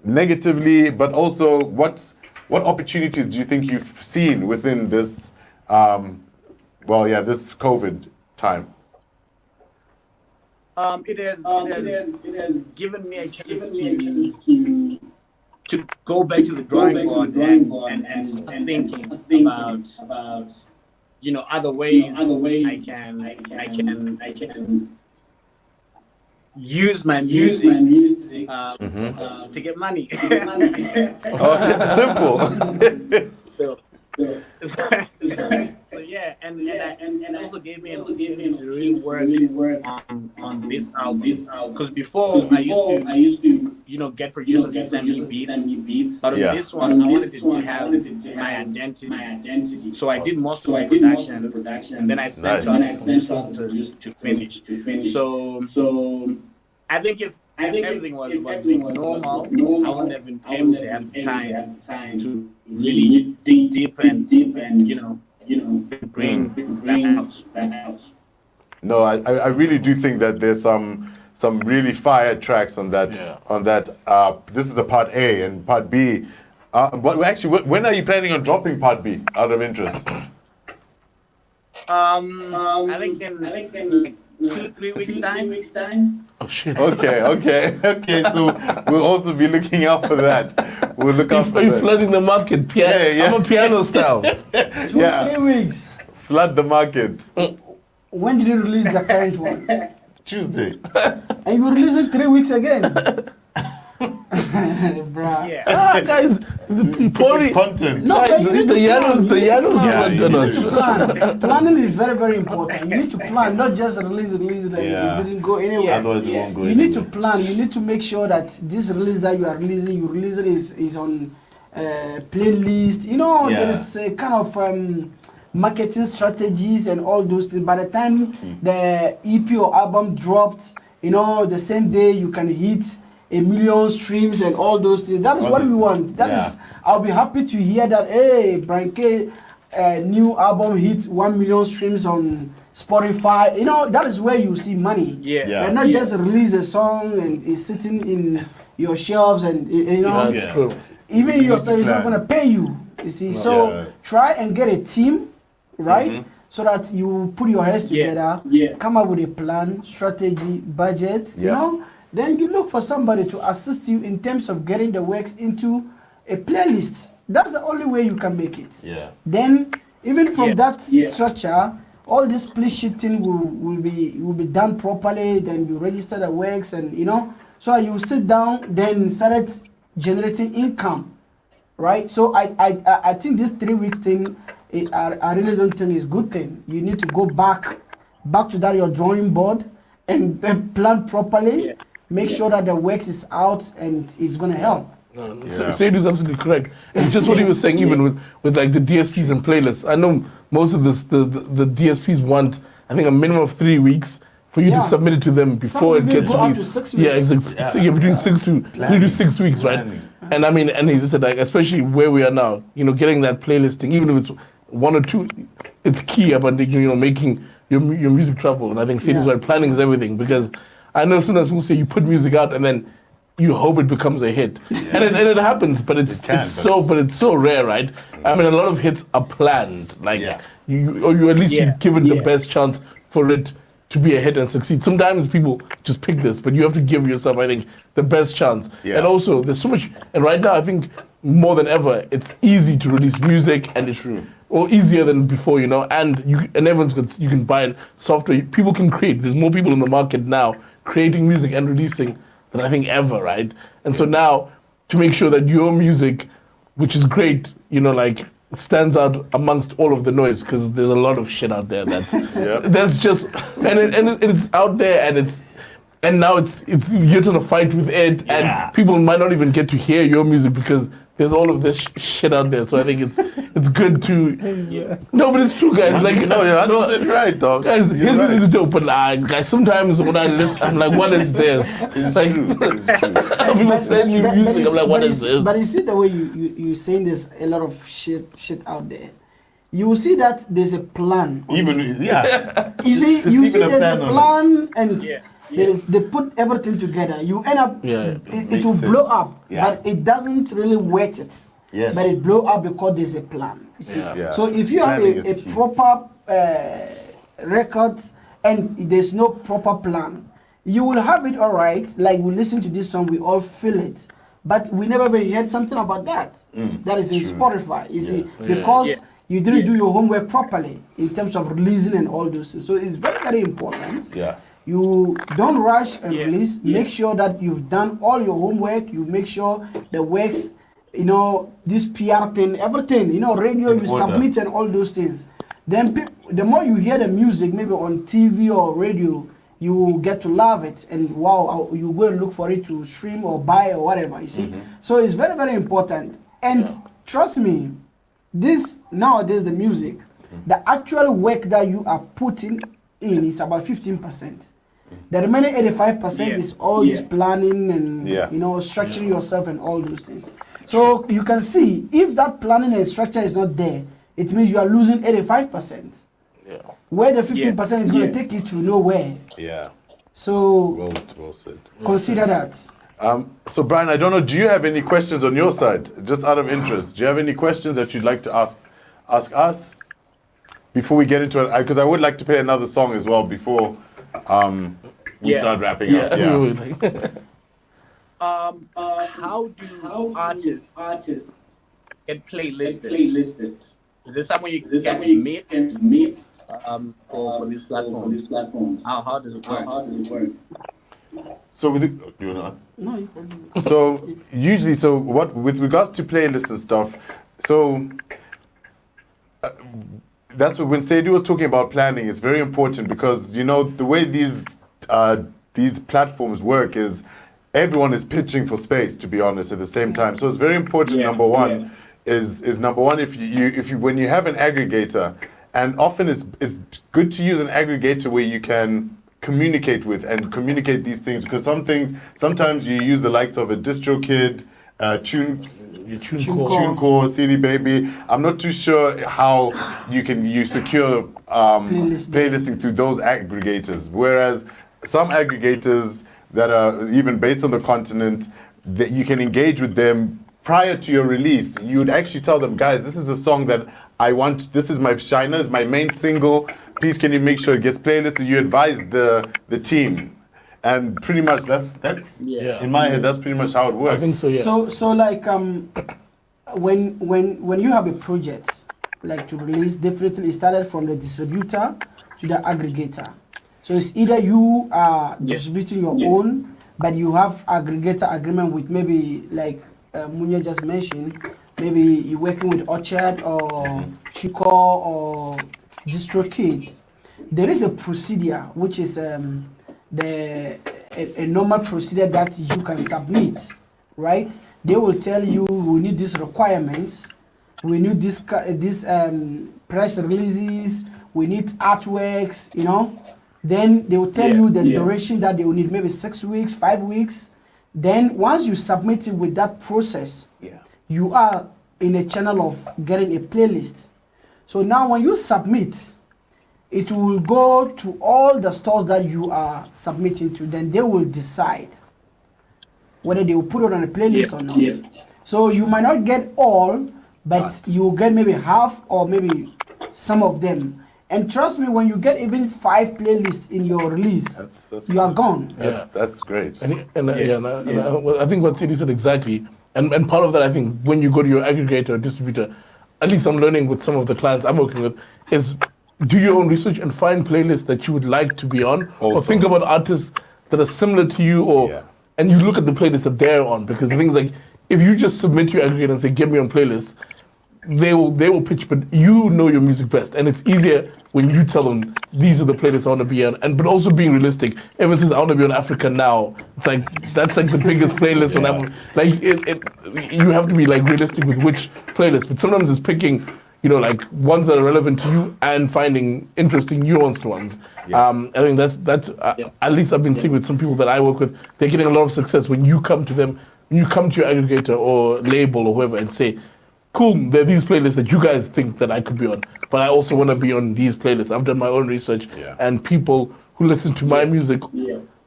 negatively, but also what opportunities do you think you've seen within this this COVID time? It has given me a chance to go back to the drawing board and start thinking about other ways I can use my music to get money. Simple. So yeah, and also gave me an opportunity to really work on this album. Because before I used to get producers to send me beats, but on this one I wanted to have my identity. So I did most of the production, and then I sent to finish. So I think if everything was normal, I wouldn't have been able to have time to really dig deep and bring that out. No, I really do think that there's some really fire tracks on that. This is the part A, and part B. But actually, when are you planning on dropping part B? Out of interest. I think in 2-3 weeks time. Oh shit. Okay. So we'll also be looking out for that. We'll look out for Are you that. flooding the market? I'm a piano style. 2-3 weeks. Flood the market. When did you release the current one? Tuesday. And you release it 3 weeks again. Bruh. Yeah. Guys, the Content. No, but you need to plan. the yellows, Yeah, you You need to plan. Planning is very, very important. You need to plan, not just release it like Yeah. it didn't go anywhere. Otherwise, it won't go You need to anywhere. plan. You need to make sure that this release that you are releasing, is on playlist. You know, Yeah. there is a kind of marketing strategies and all those things. By the time the EP or album dropped, you know, the same day you can hit 1 million streams and all those things. That is All what this- we want. That yeah. is. I'll be happy to hear that. Hey, Bryan K, new album hit 1 million streams on Spotify. You know, that is where you see money. Yeah. Yeah. And not just release a song and it's sitting in your shelves and you know. That's Yeah. true. Even You your need to stuff is not plan. gonna pay you. You see, No. so Yeah. try and get a team, right? So that you put your heads Yeah. together, come up with a plan, strategy, budget. You Yeah. know, then you look for somebody to assist you in terms of getting the works into a playlist. That's the only way you can make it. Yeah. Then, even from Yeah. that structure, all this split shifting will be done properly. Then you register the works, and you know, so you sit down, then started generating income, right? So I think this 3 week thing, I really don't think is good thing. You need to go back to that your drawing board and then plan properly. Yeah. Make sure that the works is out and it's gonna help. No, Yeah. Seidu is absolutely correct. And just what he was saying, even with like the DSPs and playlists. I know most of this, the DSPs want, I think, a minimum of 3 weeks for you Yeah. to submit it to them before Some it gets even go up released. to 6 Yeah, weeks. exactly. Yeah. So, yeah, between 3 to 6 weeks, right? Planning. And I mean, and he just said, like, especially where we are now, you know, getting that playlisting, even if it's 1 or 2, it's key about, you know, making your music travel. And I think Seidu's right, planning is everything, because I know sometimes people say you put music out and then you hope it becomes a hit, and it happens, but it's so rare, right? I mean, a lot of hits are planned, like you at least you give it the best chance for it to be a hit and succeed. Sometimes people just pick this, but you have to give yourself, I think, the best chance. Yeah. And also, there's so much, and right now, I think more than ever, it's easy to release music, and it's or easier than before, you know. And you can buy software. People can create. There's more people in the market now creating music and releasing than I think ever, right? And so now, to make sure that your music, which is great, you know, like stands out amongst all of the noise, because there's a lot of shit out there that's that's just and it's out there, and now it's you're trying to fight with it, and people might not even get to hear your music because there's all of this shit out there. So I think it's good to no, but it's true, guys. Like No, you're 100% right, dog. Guys, You're his right. music is dope, but guys, sometimes when I listen, I'm like, what is this? It's Like, true. It's true. people send me music, I'm like, what is this? But you see the way you saying there's a lot of shit out there. You will see that there's a plan. on Even it. There's You see even a there's plan a on plan and Yeah. they put everything together. You end up it Makes will blow sense. up, Yeah. but it doesn't really worth it. Yes. But it blow up because there's a plan. You see? Yeah. So if you have Planning a is key. proper record and there's no proper plan, you will have it all right. Like we listen to this song, we all feel it, but we never really heard something about that. That is in Spotify. You see, because you didn't do your homework properly in terms of releasing and all those things. So it's very, very important. Yeah. You don't rush and release. Make sure that you've done all your homework. You make sure the works, you know, this PR thing, everything, you know, radio, you submit and all those things. Then the more you hear the music, maybe on TV or radio, you will get to love it. And wow, you go and look for it to stream or buy or whatever, you see. So it's very, very important. And trust me, this nowadays, the music, the actual work that you are putting in is about 15%. The remaining 85% is all this planning and you know, structuring yourself and all those things. So you can see if that planning and structure is not there, it means you are losing 85%. Where the 15% is going to take you to nowhere. Yeah. So Well said. consider that. So Bryan, I don't know, do you have any questions on your side? Just out of interest, do you have any questions that you'd like to ask us before we get into it? Because I would like to play another song as well before we start wrapping up. Yeah. How do artists get playlisted? Is this someone you can meet? for this platform. How does it work? So with you know. No, you can. So usually, so what with regards to playlists and stuff, so that's what when Seidu was talking about planning, it's very important because you know the way these platforms work is everyone is pitching for space, to be honest, at the same time. So it's very important. Number one is number one if you when you have an aggregator, and often it's good to use an aggregator where you can communicate with and communicate these things, because sometimes you use the likes of a DistroKid, TuneCore, CD Baby. I'm not too sure how you secure playlisting through those aggregators. Whereas some aggregators that are even based on the continent, that you can engage with them prior to your release. You'd actually tell them, guys, this is a song that I want. This is my shiner, is my main single. Please, can you make sure it gets playlisted? You advise the team, and pretty much that's in my head. That's pretty much how it works. I think so. Yeah. So like when you have a project like to release, definitely it started from the distributor to the aggregator. So it's either you are distributing your own, but you have aggregator agreement with maybe like Munya just mentioned. Maybe you're working with Orchard or Chico or DistroKid. There is a procedure which is a normal procedure that you can submit, right? They will tell you we need these requirements, we need this press releases, we need artworks, you know. Then they will tell you the duration that they will need, maybe 6 weeks, 5 weeks. Then once you submit it with that process, you are in a channel of getting a playlist. So now when you submit, it will go to all the stores that you are submitting to. Then they will decide whether they will put it on a playlist or not. So you might not get all, but you will get maybe half or maybe some of them. And trust me, when you get even 5 playlists in your release, that's you are gone. That's great. I think what Seidu said exactly, and part of that, I think, when you go to your aggregator or distributor, at least I'm learning with some of the clients I'm working with, is do your own research and find playlists that you would like to be on, or think about artists that are similar to you, and you look at the playlists that they're on, because the things like, if you just submit your aggregator and say, get me on playlists, they will pitch, but you know your music best, and it's easier when you tell them these are the playlists I want to be on, but also being realistic. Ever since I want to be on Africa Now, it's like that's like the biggest playlist on Africa. Like you have to be like realistic with which playlist, but sometimes it's picking, you know, like ones that are relevant to you and finding interesting, nuanced ones. I think that's at least I've been seeing with some people that I work with, they're getting a lot of success when you come to them, when you come to your aggregator or label or whoever and say, cool, there are these playlists that you guys think that I could be on, but I also want to be on these playlists. I've done my own research, and people who listen to my music,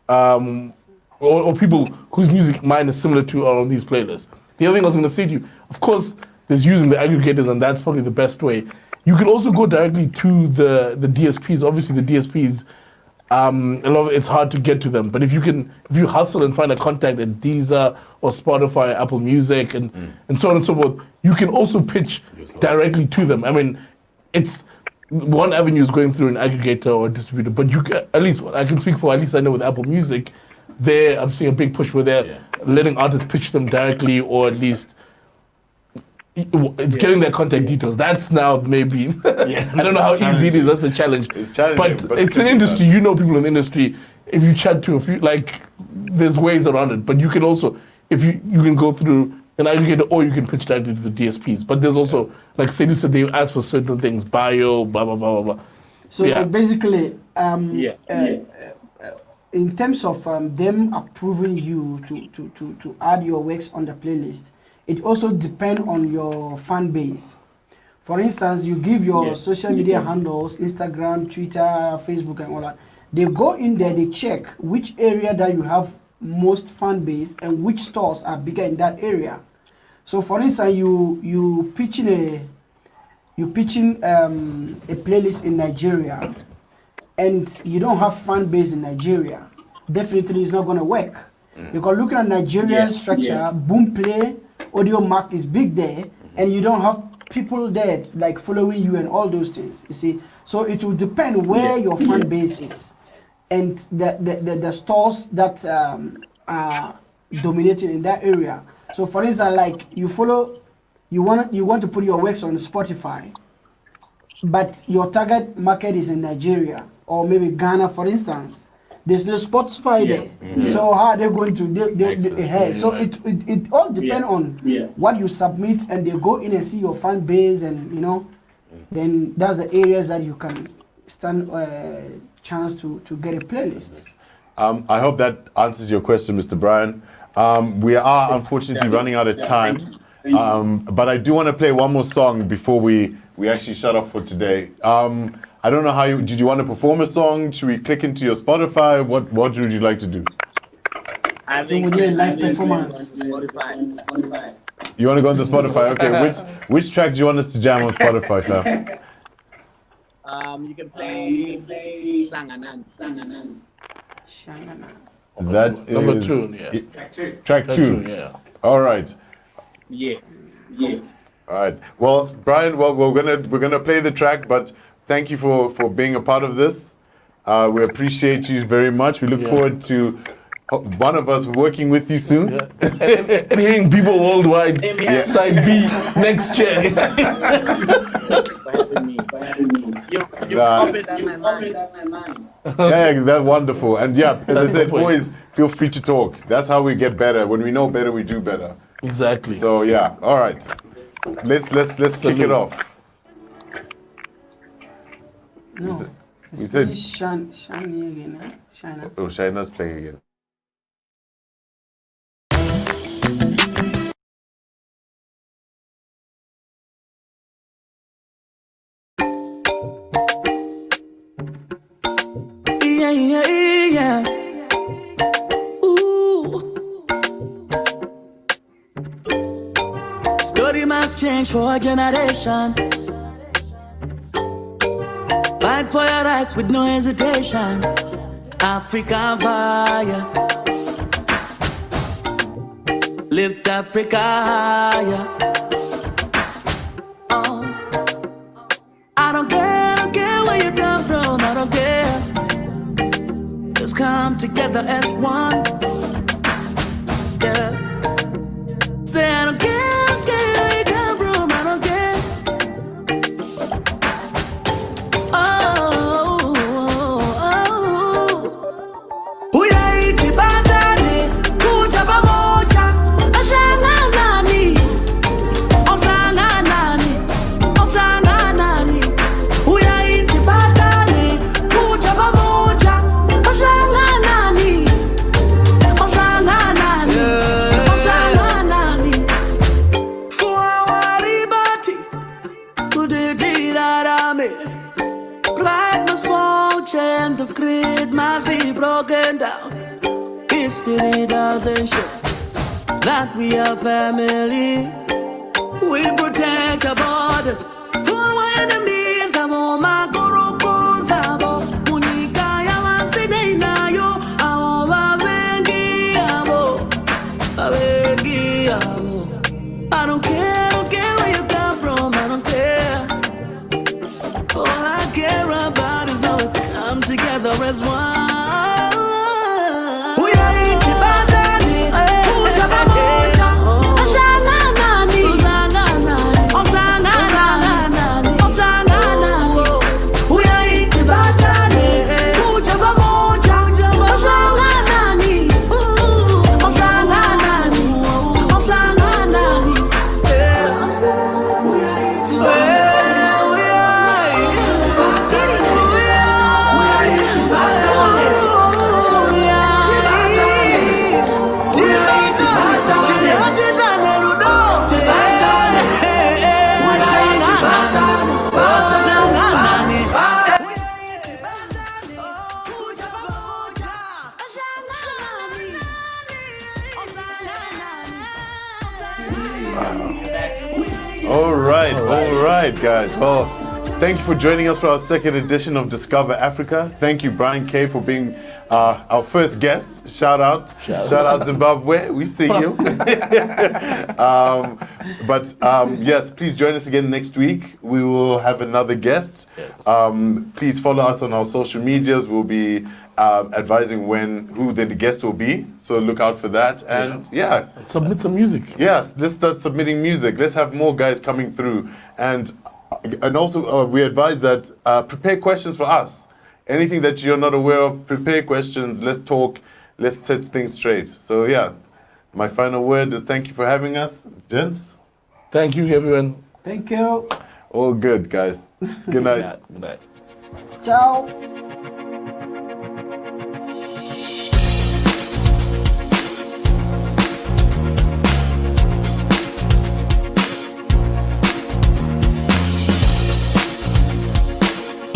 or people whose music mine is similar to are on these playlists. The other thing I was going to say to you, of course, there's using the aggregators, and that's probably the best way. You can also go directly to the DSPs. Obviously, the DSPs, a lot of it's hard to get to them, but if you hustle and find a contact at Deezer or Spotify, Apple Music, and so on and so forth, you can also pitch directly to them. I mean, it's one avenue is going through an aggregator or distributor, but you can, at least I can speak for, at least I know with Apple Music, I'm seeing a big push where they're letting artists pitch them directly, or at least it's getting their contact details. That's now maybe, I don't know how easy it is, that's the challenge. It's challenging, but it's an industry, you know people in the industry, if you chat to a few, like, there's ways around it, but you can also, if you can go through an aggregator or you can pitch directly to the DSPs. But there's also, like Seidu said, they ask for certain things, bio, blah, blah, blah, blah, blah. So basically, in terms of them approving you to add your works on the playlist, it also depends on your fan base. For instance, you give your social media handles, Instagram, Twitter, Facebook, and all that. They go in there, they check which area that you have most fan base and which stores are bigger in that area. So, for instance, you pitching a playlist in Nigeria, and you don't have fan base in Nigeria. Definitely, it's not going to work. Because looking at Nigeria's structure, Boomplay, Audio Mark is big there, and you don't have people there like following you and all those things. You see, So it will depend where your fan base is, and the stores that are dominating in that area. So for instance, like you want to put your works on Spotify, but your target market is in Nigeria or maybe Ghana, for instance. There's no Spotify there. So how are they going to So it all depends on what you submit, and they go in and see your fan base, and then that's the areas that you can stand chance to get a playlist. I hope that answers your question, Mr. Bryan. We are unfortunately running out of time, but I do want to play one more song before we actually shut off for today. I don't know how did you want to perform a song? Should we click into your Spotify? What would you like to do? I think we do a live performance. Spotify. You want to go into Spotify? Okay, which track do you want us to jam on Spotify, fam? You can play Sanganan. That is Number 2, yeah. Track two. Yeah. All right. Yeah. All right. Well, Bryan, we're gonna play the track, but thank you for being a part of this. We appreciate you very much. We look forward to one of us working with you soon. Yeah. and hearing people worldwide. Side B next year. For having me. You copied on my mind. Yeah, that's wonderful. And yeah, as I said, always feel free to talk. That's how we get better. When we know better, we do better. Exactly. So yeah, all right. Let's kick it off. No. We said Shine again, huh? Shine. oh, Shaina's playing again. Yeah. Ooh. Story must change for a generation. Fight for your rights with no hesitation. Africa fire. Lift Africa higher. Oh. I don't care where you come from, I don't care. Just come together as one. Yeah. Say I don't care where you come from, I don't care. Uyaiti batani, kuja pamoja. Ashanganani, oflanganani. Uyaiti batani, kuja pamoja. Ashanganani, oflanganani. For our liberty, kudididadame. Right, no small chains of greed must be broken down. History doesn't show that we are family. We protect our borders from our enemies. Amo magoroko zabo, unika ya wasine nayo. Amo babengi amo. I don't care where you come from. I don't care. All I care about is how we come together as one. We are each batani, kuja pamoja. Ashanganani, oflanganani. We are each batani, kuja pamoja. Ashanganani, oflanganani. We are each All right, guys. Well, thank you for joining us for our second edition of Discovr Africa. Thank you, Bryan K, for being our first guest. Shout out Zimbabwe. We see you. Yes, please join us again next week. We will have another guest. Please follow us on our social medias. We'll be advising who the guest will be. So look out for that. And submit some music. Yeah, let's start submitting music. Let's have more guys coming through. And also we advise that prepare questions for us. Anything that you're not aware of, prepare questions. Let's talk. Let's set things straight. So yeah, my final word is thank you for having us, gents. Thank you, everyone. Thank you. All good, guys. Good night. Good night. Ciao.